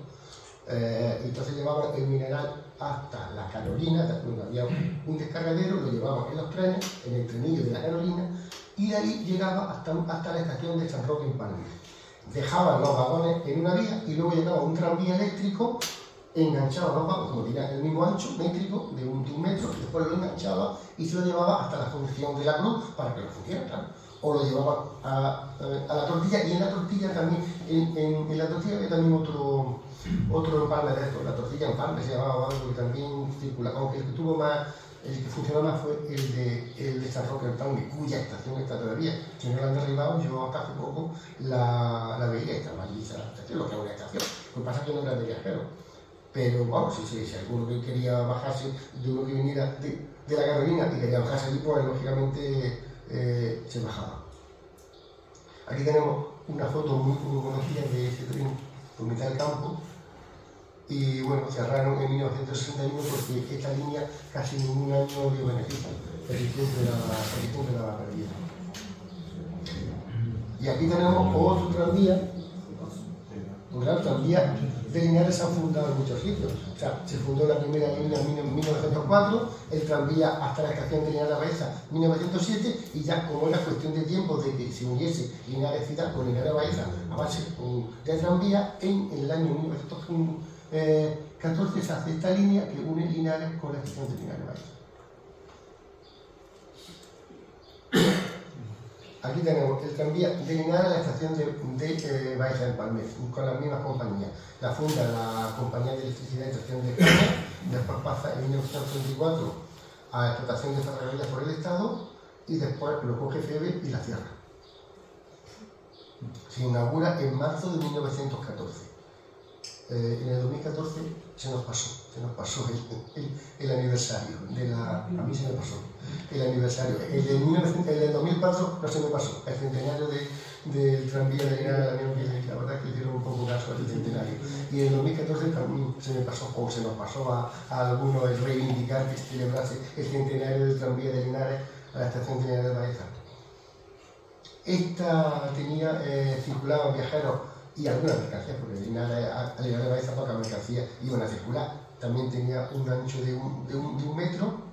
Entonces llevaban el mineral hasta la Carolina, donde había un descargadero, lo llevaban en los trenes, en el trenillo de la Carolina, y de ahí llegaba hasta la estación de San Roque en Palma. Dejaban los vagones en una vía y luego llegaba un tranvía eléctrico, enganchaba los vagones, como tenía el mismo ancho métrico de un metro, y después lo enganchaba y se lo llevaba hasta la función de la cruz para que lo funcionara, claro. O lo llevaba a la tortilla, y en la tortilla también, en la tortilla había también otro empalme de esto. La tortilla empalme se llamaba algo que también circula, aunque el que funcionó más fue el de San Roque en Palme, cuya estación está todavía. Si no la han derribado, yo hasta hace poco la veía, estaba allí esa estación, lo que es una estación. Lo que pasa es que no era de viajeros. Pero vamos, si alguno que quería bajarse, de uno que viniera de la Carolina y quería bajarse allí, pues lógicamente se bajaba. Aquí tenemos una foto muy conocida de ese tren por mitad del campo. Y bueno, cerraron en 1961 porque esta línea casi ningún año dio beneficio, el de la pérdida. Y aquí tenemos otro tranvía, un gran tranvía de Linares. Se han fundado en muchos sitios. O sea, se fundó la primera línea en 1904, el tranvía hasta la estación de Linares Baeza en 1907, y ya como era cuestión de tiempo de que se uniese Linares Ciudad con Linares Baeza a base de tranvía, en el año 1914 se hace esta línea que une Linares con la estación de Linares Baeza. Aquí tenemos el tranvía de Linares a la estación de Baeza en Palme, con las mismas compañías. La funda la Compañía de Electricidad y Tracción de España, después pasa en 1934 a explotación de ferrocarriles por el Estado, y después lo coge FEBE y la cierra. Se inaugura en marzo de 1914. En el 2014 se nos pasó el aniversario a mí se me pasó el aniversario. El del 2004 no se me pasó, el centenario del tranvía de Linares, la verdad es que hicieron un poco caso al centenario. Y en el 2014 también se me pasó, o se nos pasó a algunos el reivindicar que se celebrase el centenario del tranvía de Linares a la estación de Linares de Baeza. Esta circulaban viajeros y algunas mercancías, porque a Linares de Baeza pocas mercancías iban a circular. También tenía un ancho de un metro.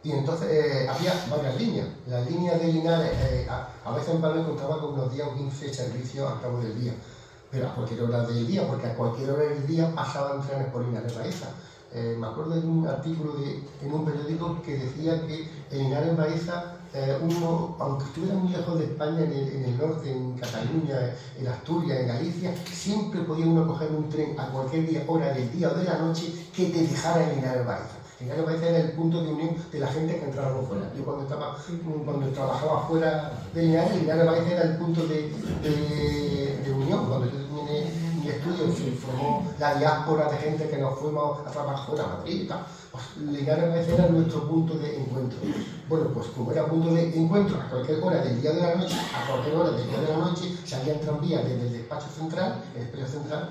Y entonces había varias líneas. Las líneas de Linares, a veces en Palma encontraba con unos 10 o 15 servicios al cabo del día, pero a cualquier hora del día, porque a cualquier hora del día pasaban trenes por Linares de Baeza. Me acuerdo de un artículo en un periódico que decía que en Linares de Baeza, aunque estuviera muy lejos de España, en el norte, en Cataluña, en Asturias, en Galicia, siempre podía uno coger un tren a cualquier hora del día o de la noche que te dejara en Linares de Baeza. Linares de Baeza era el punto de unión de la gente que entraba por fuera. Yo cuando trabajaba fuera de Linares de Baeza era el punto de unión. Cuando yo terminé mi estudio se formó la diáspora de gente que nos fuimos a trabajar fuera, a Madrid y tal. Pues Linares de Baeza era nuestro punto de encuentro. Bueno, pues como era punto de encuentro a cualquier hora del día de la noche, a cualquier hora del día de la noche, salían tranvías desde el despacho central, el expreso central.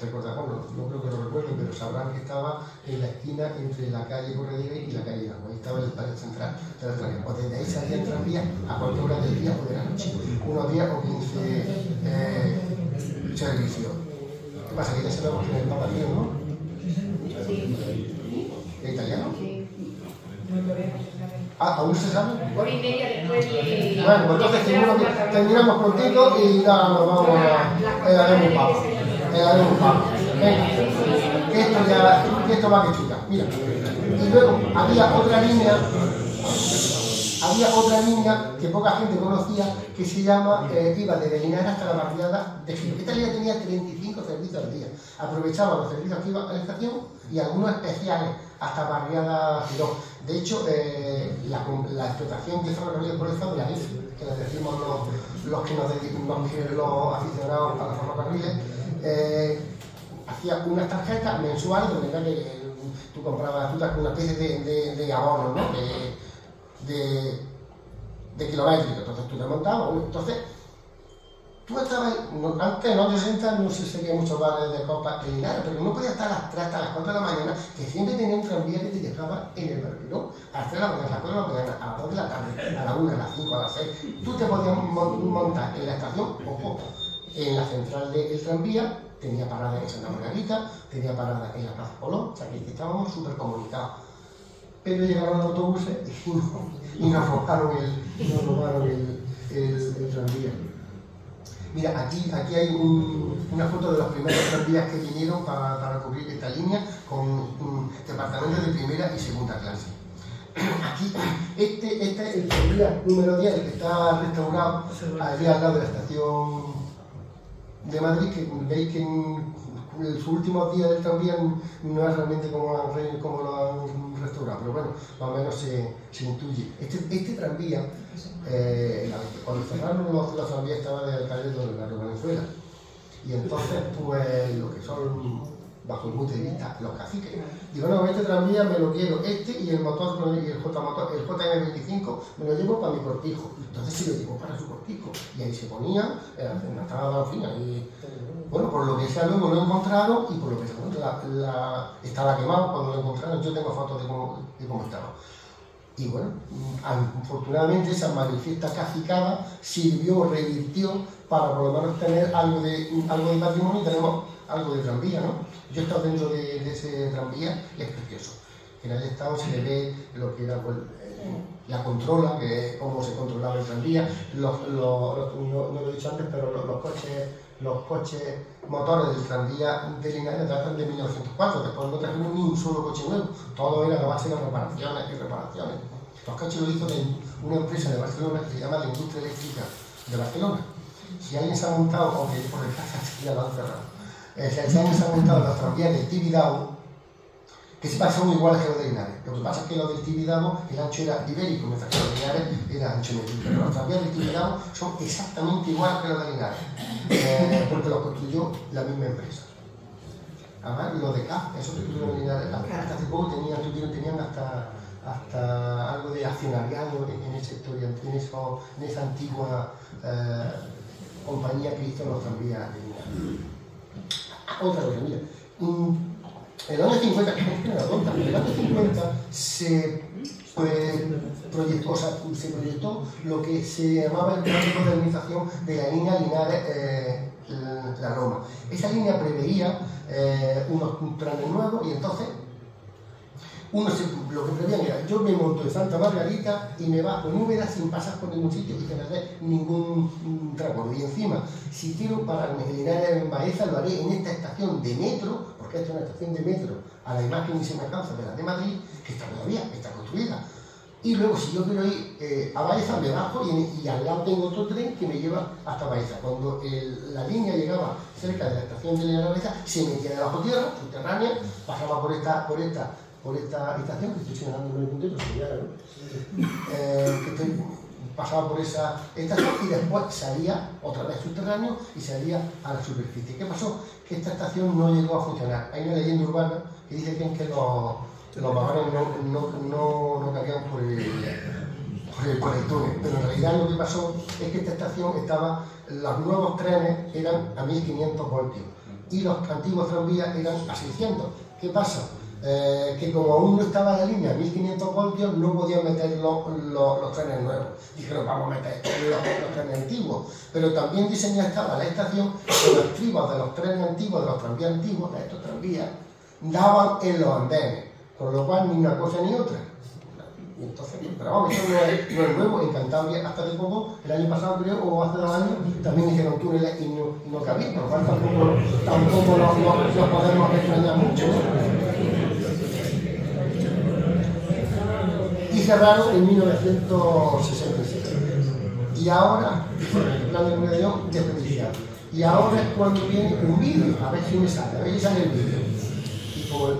Recordarán, no creo que lo recuerden, pero sabrán que estaba en la esquina entre la calle Corredera y la calle Hidalgo. Ahí estaba el espacio central de la tranvía. Pues desde ahí salían tranvías a cualquier hora del día o de la noche. Unos 10 o 15 servicios. ¿Qué pasa? Que ya sabemos que en el Papa Pío, ¿no? ¿Es italiano? ¿Aún se sabe? Hora y media después de... Bueno, pues entonces terminamos prontito y nada, nos vamos a darle un papo. Venga, esto va que chuta. Mira, y luego había otra línea que poca gente conocía, que se llama, iba desde Linares hasta la barriada de Girón. Esta línea tenía 35 servicios al día. Aprovechaba los servicios que iban a la estación y algunos especiales hasta barriada Girón. De hecho, la explotación de ferrocarriles por el Estado, la IFE, que le decimos los aficionados a los ferrocarriles, hacía unas tarjetas mensuales donde era que tú comprabas una especie de abono, ¿no? de kilométrico. Entonces tú te montabas, entonces tú estabas, antes en los 60 no se seguían muchos bares de copas en Linares, pero no podías estar a las 3 hasta las 4 de la mañana, que siempre tenía un tranvía que te dejaba en el barrio, ¿no? A las 3 de la mañana, a las 4 de la mañana, a las 2 de la tarde, a la 1, a las 5, a las 6. Tú te podías montar en la estación, ojo, en la central del tranvía, tenía parada en Santa Margarita, tenía parada en la Plaza Colón, o sea que estábamos súper comunicados. Pero llegaron los autobuses y nos robaron el tranvía. Mira, aquí hay una foto de los primeros tranvías que vinieron para cubrir esta línea con departamentos de primera y segunda clase. Aquí, este es el tranvía número 10, el que está restaurado allí al lado de la estación de Madrid, que veis que en sus últimos días del tranvía no es realmente como lo han restaurado, pero bueno, más o menos se intuye. Este tranvía, cuando cerraron los tranvías, estaba de alcalde de la Venezuela, y entonces pues lo que son, bajo el punto de vista, los caciques, digo, no, este tranvía me lo quiero, y el motor, y el JM25 me lo llevo para mi cortijo. Entonces se lo llevó para su cortijo, y ahí se ponía, estaba fina, y bueno, por lo que sea luego lo encontraron, y por lo que sea estaba quemado cuando lo encontraron. Yo tengo fotos de cómo estaba. Y bueno, afortunadamente esa manifiesta cacicada sirvió, revirtió, para por lo menos tener algo de patrimonio, y tenemos algo de tranvía, ¿no? Yo he estado dentro de ese tranvía y es precioso. En el estado se le ve lo que era pues, la controla, que es cómo se controlaba el tranvía, no lo he dicho antes, pero los coches motores del tranvía de Linares datan de 1904, después no trajeron ni un solo coche nuevo, todo era la base de reparaciones y reparaciones. Los coches lo hizo de una empresa de Barcelona que se llama la Industria Eléctrica de Barcelona. Si alguien se ha montado, aunque por desgracia ya lo han cerrado, si alguien se ha montado en los tranvías de Tibidabo, que son iguales que los de Linares. Lo que pasa es que los del Tibidabo, el ancho era ibérico, mientras que los de Linares era ancho medio. Pero los tranvías del Tibidabo son exactamente iguales que los de Linares, porque los construyó la misma empresa. Además, los de CAF, esos que tuvieron Linares, hasta hace poco tenían hasta algo de accionariado en esa historia, en esa antigua compañía que hizo los tranvías de Linares. Otra cosa, mira. En el año 50, que es una tonta, en el año 50 se proyectó lo que se llamaba el plan de modernización de la línea Linares-La Roma. Esa línea preveía unos trenes nuevos y entonces lo que preveían era: yo me monto en Santa Margarita y me bajo en Úbeda sin pasar por ningún sitio y sin hacer ningún transbordo. Y encima, si quiero pararme en Linares en Baeza, lo haré en esta estación de metro, porque esta es una estación de metro a la imagen y semejanza de la de Madrid, que está todavía, está construida. Y luego, si yo quiero ir a Baeza, me bajo y al lado tengo otro tren que me lleva hasta Baeza. Cuando la línea llegaba cerca de la estación de Linares Baeza, se metía debajo tierra, subterránea, pasaba por esta estación, que estoy señalando en el puntero, pasaba por esa estación y después salía otra vez subterráneo y salía a la superficie. ¿Qué pasó? Que esta estación no llegó a funcionar. Hay una leyenda urbana que dice que los vagones no cabían por el túnel, pero en realidad lo que pasó es que esta estación los nuevos trenes eran a 1500 voltios y los antiguos tranvías eran a 600. ¿Qué pasa? Que como aún no estaba la línea a 1500 voltios, no podían meter los trenes nuevos. Dijeron: vamos a meter los trenes antiguos. Pero también diseñada estaba la estación que los estribos de los trenes antiguos, de los tranvías antiguos, de estos tranvías, daban en los andenes, con lo cual ni una cosa ni otra. Entonces, pero vamos, eso no es nuevo. En Cantabria, hasta hace poco, el año pasado creo, o hace 2 años, también hicieron túneles y no cabían, por lo cual tampoco nos podemos extrañar mucho, ¿no? Y cerraron en 1967. Y ahora, el plan de Medellín desperdiciado. Y ahora es cuando viene un vídeo, a ver si me sale, a ver si sale el vídeo. Y como ahora.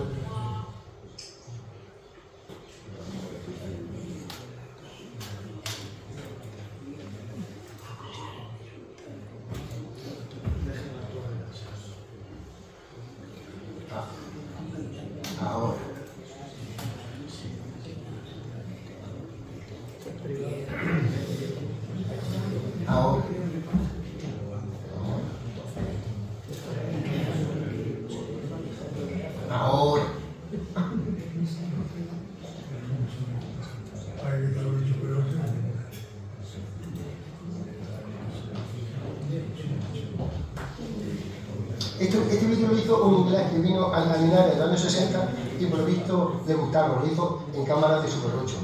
Este vídeo lo hizo un inglés que vino a Linares en los años 60 y por lo visto le gustaron, lo hizo en cámaras de Super 8.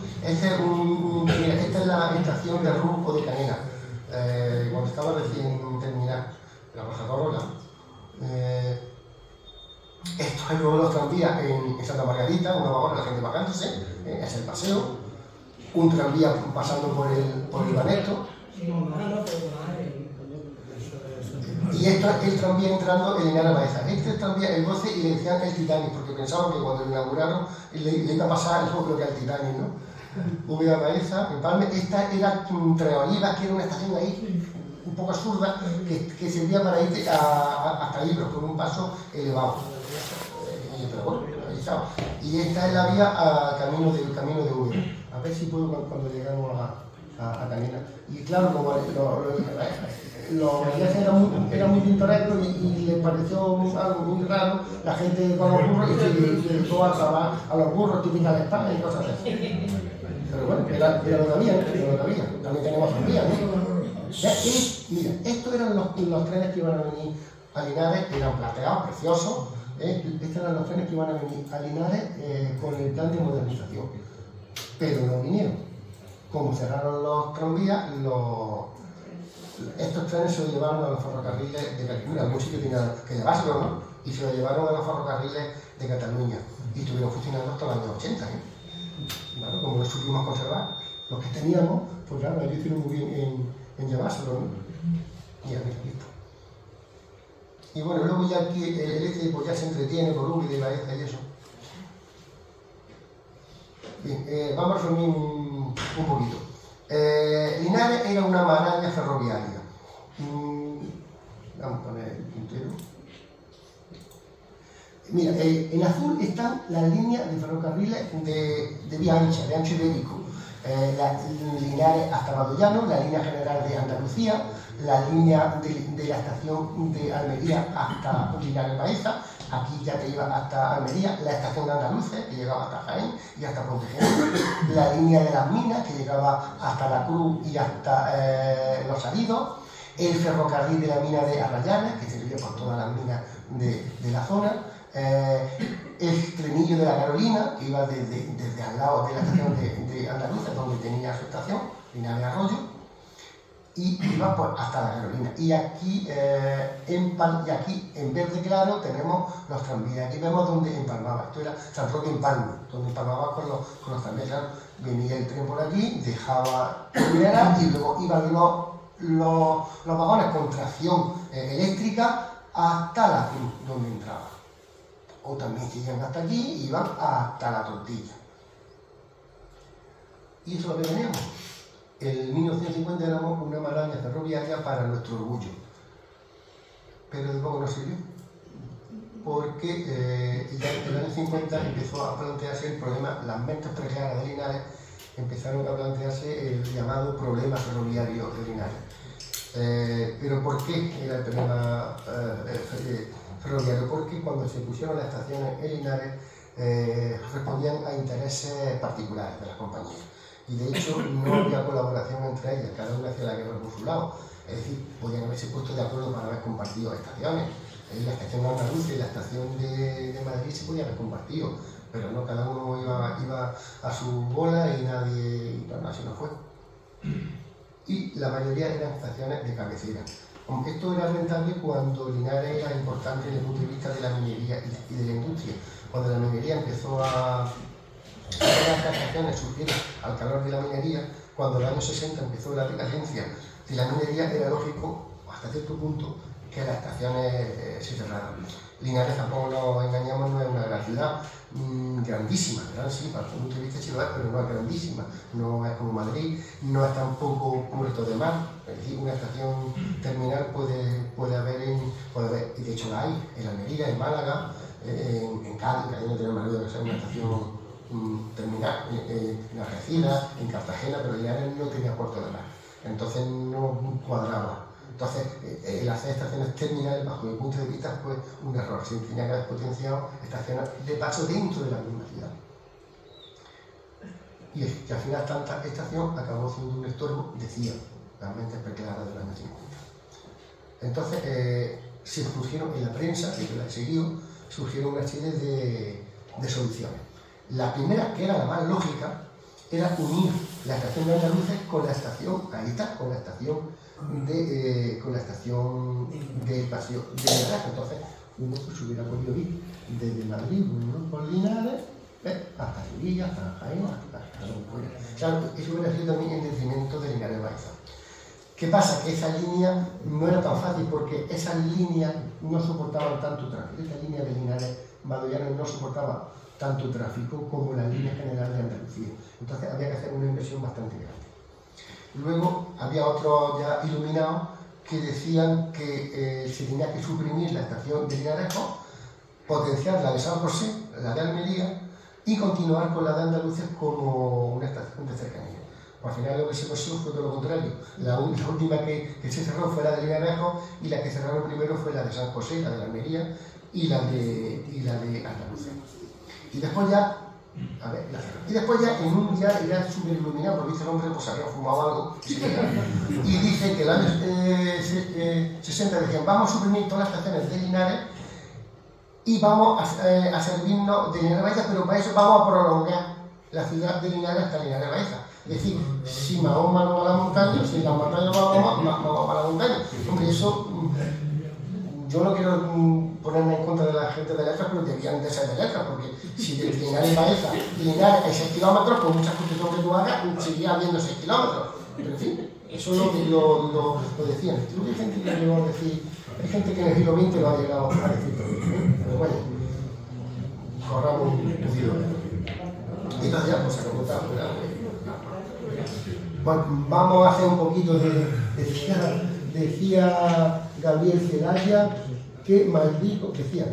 Mira, esta es la estación de Ruz o de Canena, cuando estaba recién terminada la Baja Corola. Esto es luego los tranvías en Santa Margarita, una vagona, la gente bajándose, es el paseo, un tranvía pasando por el Banesto. Y esto es el tranvía entrando en Linares Baeza. Este es el tranvía, el 12, y le decían el Titanic, porque pensaban que cuando lo inauguraron le iba a pasar algo creo que al Titanic, ¿no? Úbeda Baeza, Empalme. Esta era Tres Olivas, que era una estación ahí un poco absurda, que servía para ir hasta ahí, pero con un paso elevado. Pero bueno, ahí estaba. Y esta es la vía a camino de Úbeda. A ver si puedo cuando llegamos a Canena. Y claro, como los viajes eran muy pintorescos y les pareció algo muy raro, la gente con los burros y se dedicó a trabajar a los burros típicas de España y cosas así. Pero bueno, era lo que había, también tenemos tranvías, ¿no? Mira, estos eran los trenes que iban a venir a Linares, eran plateados, preciosos. Estos eran los trenes que iban a venir a Linares con el plan de modernización. Pero no vinieron. Como cerraron los tranvías, estos trenes se los llevaron a los ferrocarriles de Cataluña, algún sitio tenía que llevárselo, ¿no? Y se los llevaron a los ferrocarriles de Cataluña y estuvieron funcionando hasta los años 80, ¿eh? Claro, como los supimos conservar, los que teníamos, pues claro, ellos hicieron muy bien en llevárselo, ¿no? Y ya, listo. Y bueno, luego ya aquí el este pues ya se entretiene por Úbeda y Baeza y eso. Bien, vamos a resumir un poquito. Linares era una maraña ferroviaria. Vamos a poner el puntero. Mira, en azul están las líneas de ferrocarriles de vía ancha, de ancho ibérico. Linares hasta Badollano, la línea general de Andalucía, la línea de la estación de Almería hasta Linares Baeza, aquí ya te iba hasta Almería, la estación de Andaluces, que llegaba hasta Jaén y hasta Pontevedra, la línea de las minas, que llegaba hasta La Cruz y hasta Los Salidos, el ferrocarril de la mina de Arrayanes, que servía por todas las minas de la zona, el trenillo de la Carolina, que iba desde al lado de la estación de Andaluces, donde tenía su estación, Linares Arroyo, y iba pues, hasta la Carolina. Y aquí, en verde claro tenemos los tranvías. Aquí vemos donde empalmaba. Esto era San Roque Empalme, donde empalmaba con los tranvías. Claro, venía el tren por aquí, dejaba Primera y luego iban los vagones con tracción eléctrica hasta la Cruz, donde entraba. O también si llegan hasta aquí y iban hasta la Tortilla. Y eso es lo que teníamos. En 1950 éramos una maraña ferroviaria para nuestro orgullo. Pero de poco nos sirvió. Porque ya en el año 50 empezó a plantearse el problema, las mentes preclaras de Linares empezaron a plantearse el llamado problema ferroviario de Linares. Pero ¿por qué era el problema ferroviario? Porque cuando se pusieron las estaciones en Linares respondían a intereses particulares de las compañías. Y de hecho no había colaboración entre ellas, cada una hacía la guerra por su lado. Es decir, podían haberse puesto de acuerdo para haber compartido estaciones. La estación de Andalucía y la estación de Madrid se podían haber compartido, pero no, cada uno iba a su bola y nadie, bueno, así no fue. Y la mayoría eran estaciones de cabecera. Esto era rentable cuando Linares era importante desde el punto de vista de la minería y de la industria. Cuando la minería empezó a... Las estaciones surgieron al calor de la minería, cuando en los años 60 empezó la decadencia de la minería, era lógico, hasta cierto punto, que las estaciones se cerraran. Linares, tampoco nos engañamos, no es una gran ciudad grandísima, gran sí, para el punto de vista ciudad, pero no es grandísima, no es como Madrid, no es tampoco Puerto de Mar, es decir, una estación terminal puede haber, y de hecho la hay, en Almería, en Málaga, en Cádiz, ahí no tenemos más que ser una estación terminal, en Algeciras, en Cartagena, pero Linares no tenía puerto de mar, entonces no cuadraba. Entonces, el hacer estaciones terminales, bajo mi punto de vista, fue un error. Se tenía que haber potenciado estaciones de paso dentro de la misma ciudad. Y es que al final tanta estación acabó siendo un estorbo, decía, realmente preclara de los años 50. Entonces, se surgieron en la prensa, que la siguió, surgieron una serie de soluciones. La primera, que era la más lógica, era unir la estación de Andaluces con la estación, ahí está, con la estación de Paseo de Linares. Entonces, uno se hubiera podido ir desde Madrid, uno por Linares, hasta Sevilla, hasta Jaén, hasta donde fuera. Claro, eso hubiera sido también en detrimento de Linares Baeza. ¿Qué pasa? Que esa línea no era tan fácil porque esas líneas no soportaban tanto tráfico. Esta línea de Linares Badollano no soportaba tanto tráfico como la línea general de Andalucía. Entonces había que hacer una inversión bastante grande. Luego había otros ya iluminados que decían que se tenía que suprimir la estación de Linarejo, potenciar la de San José, la de Almería, y continuar con la de Andalucía como una estación de cercanía. Al final lo que se consiguió fue todo lo contrario. La última que se cerró fue la de Linarejo y la que cerraron primero fue la de San José, la de Almería y la de Andalucía. Y después ya, a ver, y después ya en un día era súper iluminado, porque este hombre pues había fumado algo y dice que en el año 60 decían vamos a suprimir todas las estaciones de Linares y vamos a servirnos de Linares Baeza, pero para eso vamos a prolongar la ciudad de Linares hasta Linares Baeza. Es decir, si Mahoma no va a la montaña, si la montaña no va a Mahoma va a la montaña. Hombre, eso yo no quiero ponerme en contra de la gente de letras, pero debían de ser de letras, porque si de Linares Baeza, Linares hay 6 kilómetros, pues muchas construcciones que tú hagas seguía habiendo 6 kilómetros. Pero en fin, eso es lo que lo decían. Creo que hay gente que llegó a decir, hay gente que en el siglo XX lo ha llegado a decir también, pero bueno. corramos un poquito. Entonces ya pues se acabó. Bueno, vamos a hacer un poquito de... Decía Gabriel Celaya que maldigo, decía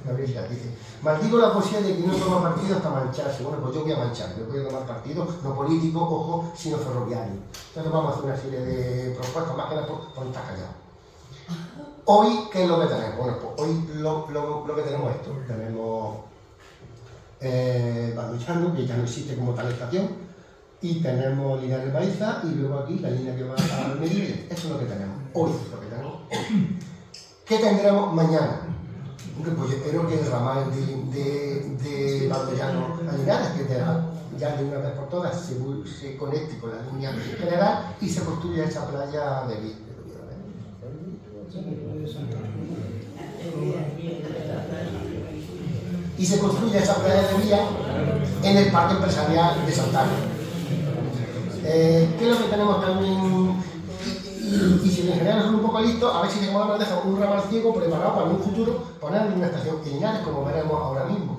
Gabriel Celaya, dice, maldigo la poesía de que no toma partido hasta mancharse. Bueno, pues yo voy a manchar, yo voy a tomar partido, no político, ojo, sino ferroviario. Entonces vamos a hacer una serie de propuestas, más que nada por estar callado. Hoy, ¿qué es lo que tenemos? Bueno, pues hoy lo que tenemos es esto. Tenemos Valdollano, que ya no existe como tal estación, y tenemos Linares Baeza, y luego aquí la línea que va a Almería. Eso es lo que tenemos hoy, ¿Qué tendremos mañana? Pues yo espero que el ramal de Valdollano a Linares, que ya de una vez por todas se conecte con la línea general y se construya esa playa de Villa. Y se construye esa playa de Villa en el Parque Empresarial de Santana. ¿Qué es lo que tenemos también? Y si los ingenieros son un poco listos, a ver si nos dejan un ramal ciego preparado para en un futuro poner una estación en Linares, como veremos ahora mismo.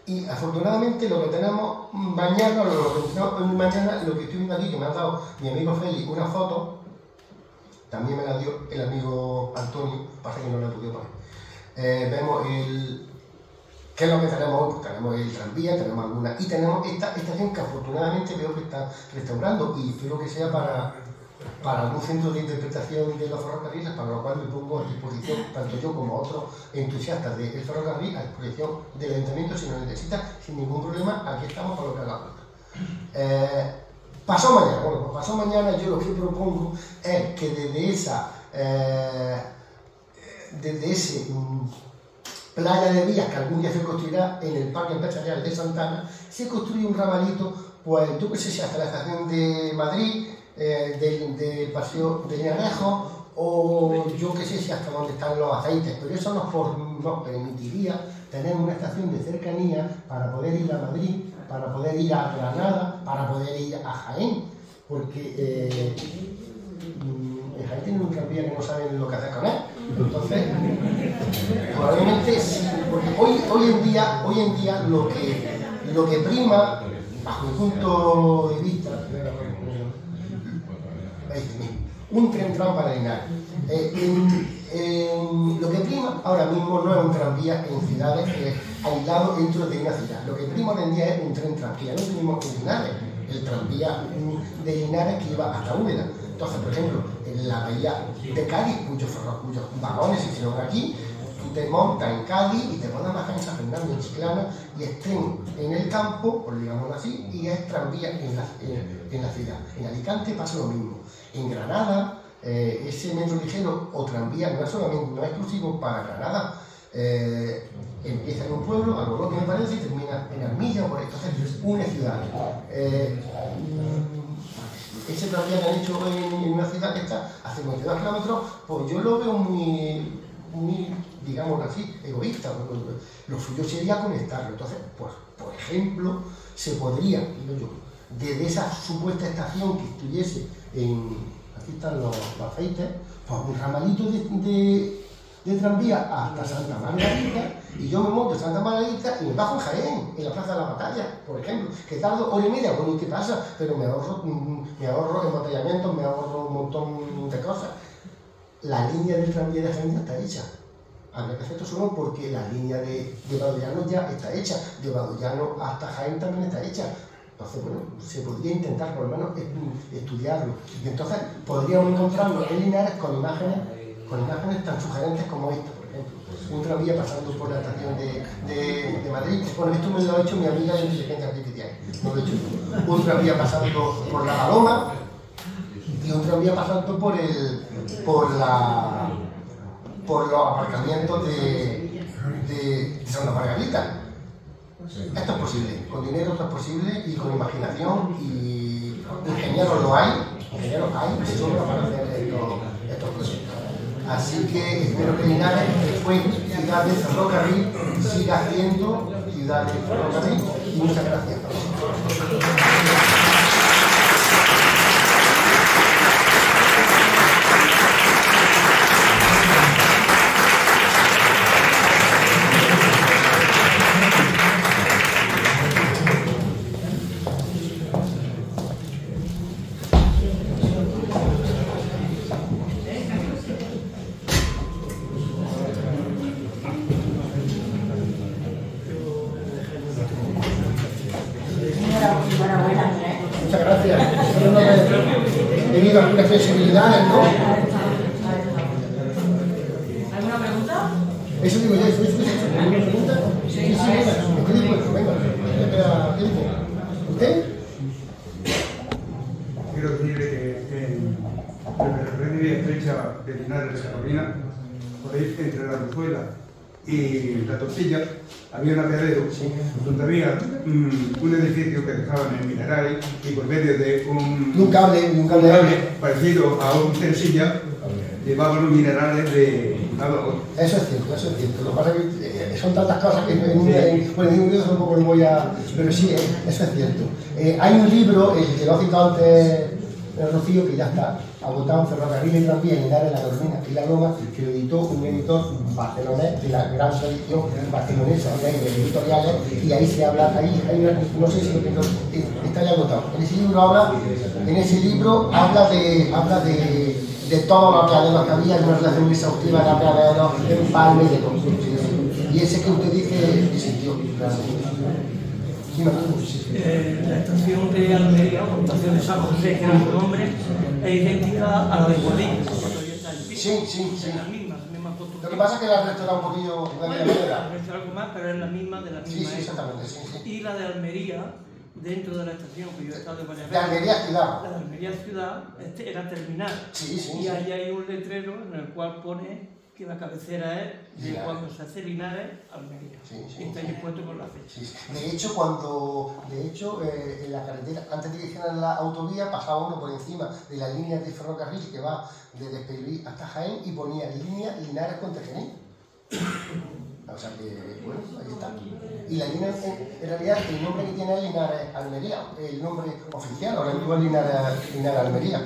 Y afortunadamente lo que tenemos mañana, lo que estoy viendo aquí, que me ha dado mi amigo Félix una foto, también me la dio el amigo Antonio, pasa que no la pude poner. Vemos ¿qué es lo que tenemos hoy? Pues tenemos el tranvía, tenemos alguna, y tenemos esta estación que afortunadamente veo que está restaurando, y espero que sea para algún centro de interpretación de los ferrocarriles, para lo cual me pongo a disposición, tanto yo como otros entusiastas del ferrocarril, a disposición del ayuntamiento. Si nos necesita, sin ningún problema, aquí estamos para lo que haga falta. Pasó mañana, bueno, pues pasó mañana yo lo que propongo es que desde ese playa de vías que algún día se construirá en el Parque Empresarial de Santana, se construye un ramalito, pues yo que sé si hasta la estación de Madrid, del Paseo de Linarejo, o yo que sé si hasta donde están los aceites, pero eso nos permitiría tener una estación de cercanía para poder ir a Madrid, para poder ir a Granada, para poder ir a Jaén, porque en Jaén tienen un tranvía que no saben lo que hacer con él. Entonces, probablemente sí, porque hoy en día lo que prima, bajo mi punto de vista, un tren tram para Linares. Lo que prima ahora mismo no es un tranvía en ciudades aislado dentro de una ciudad. Lo que prima hoy en día es un tren tram, que ya no tenemos en Linares, el tranvía de Linares que iba hasta Úbeda. Entonces, por ejemplo, en la bahía de Cádiz, cuyos vagones se hicieron aquí, tú te montas en Cádiz y te pones bajar en San Fernando, en Chiclana, y es tren en el campo, por digámoslo así, y es tranvía en la ciudad. En Alicante pasa lo mismo. En Granada, ese metro ligero o tranvía no es exclusivo para Granada. Empieza en un pueblo, algo lo que me parece, y termina en Armilla o por ahí. Entonces, une ciudades. Ese tranvía que han hecho en una ciudad que está a 52 kilómetros, pues yo lo veo muy, digámoslo así, egoísta. Lo suyo sería conectarlo. Entonces, pues, por ejemplo, se podría, digo yo, desde esa supuesta estación que estuviese aquí están los aceites, pues un ramalito de tranvía hasta Santa Margarita, y yo me monto en Santa Margarita y me bajo en Jaén, en la Plaza de la Batalla, por ejemplo, que tardo hora y media, bueno, ¿y qué pasa? Pero me ahorro embotellamientos, me ahorro un montón de cosas. La línea del tranvía de Jaén ya está hecha. Habría que hacer esto solo porque la línea de Valdollano ya está hecha, de Valdollano hasta Jaén también está hecha. Entonces, bueno, se podría intentar por lo menos estudiarlo. Y entonces podríamos encontrarlo en Linares con imágenes tan sugerentes como esta, por ejemplo. Un tranvía pasando por la estación de Madrid. Bueno, esto me lo ha hecho mi amiga de inteligencia artificial, no lo he hecho yo. Un tranvía pasando por la Paloma y un tranvía pasando por los aparcamientos de Santa Margarita. Esto es posible, con dinero esto es posible, y con imaginación, y ingenieros hay, de sobra para hacer estos proyectos. Así que espero que Linares, que fue ciudad de ferrocarril, siga siendo ciudad de ferrocarril, y muchas gracias. tenido algunas sensibilidades, ¿no? ¿Alguna pregunta? Eso digo yo, ¿alguna pregunta? Sí, venga, ya queda tiempo. ¿Usted? Quiero decirle que en la referencia estrecha de Linares de Carolina, por ahí entre la Rozuela y la Tortilla, había un apeadero donde había un edificio que dejaban en mineral y por medio de un cable parecido a un tensilla llevaban los minerales de lado a otro. Eso es cierto, eso es cierto. Lo que pasa es que son tantas cosas que en un video tampoco lo voy a... Pero sí, eso es cierto. Hay un libro, que lo ha citado antes Rocío, que ya está agotado en Ferrocarril y Tranvía, en Linares, La Carolina y La Loma, que lo editó un editor barcelonés de la gran tradición barcelonesa, de editoriales, y ahí se habla, no sé si lo tengo, está ya agotado. En ese libro habla de todos los apeaderos que había, de una relación muy exhaustiva de apeaderos, de empalme y de construcción. Y ese que usted dice existió. La estación de Almería, o estación de San José, que era su nombre, es idéntica a la de Guadix. Sí. La misma construcción. Lo que pasa es que la han restaurado un poquillo. Bueno, ha restaurado algo más, pero es la misma de la misma. Sí, exactamente. Y la de Almería, dentro de la estación, que yo he estado varias veces. De Almería Ciudad. La de Almería Ciudad era terminal. Y ahí hay un letrero en el cual pone que la cabecera es de cuando se hace Linares, Almería. Y está ahí puesto con la fecha. De hecho, en la carretera, antes de que hicieran la autovía, pasaba uno por encima de la línea de ferrocarril que va desde Pelí hasta Jaén y ponía línea Linares con Tejerín. O sea que, bueno, ahí está. Y la línea, en realidad, el nombre que tiene es Linares Almería, el nombre oficial, ahora mismo es Linares Almería.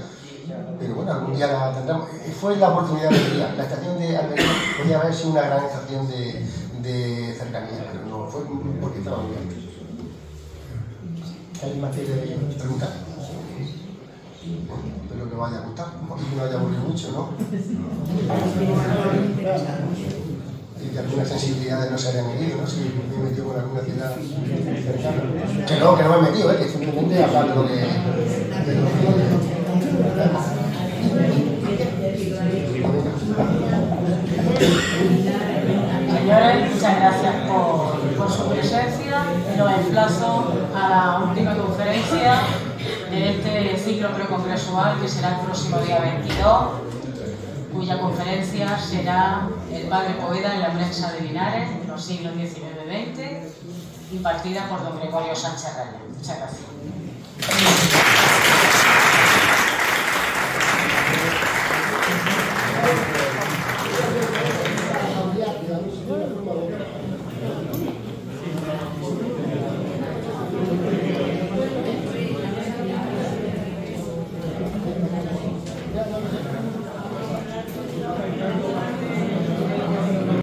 Pero bueno, algún día la tendremos. Fue la oportunidad del día. La estación de Almería podía haber sido una gran estación de cercanía, pero no fue porque estaba muy bien. ¿Hay más que preguntar? Espero que os vaya a gustar y que no haya aburrido mucho, ¿no? Y que alguna sensibilidad no se haya metido, ¿no? Si me he metido con alguna ciudad cercana. Que no me he metido, que simplemente hablar de lo que... Señores, muchas gracias por su presencia. Los emplazo a la última conferencia de este ciclo precongresual, que será el próximo día 22, cuya conferencia será El Padre Poveda en la prensa de Linares, en los siglos XIX-XX, impartida por don Gregorio Sánchez Raya. Muchas gracias.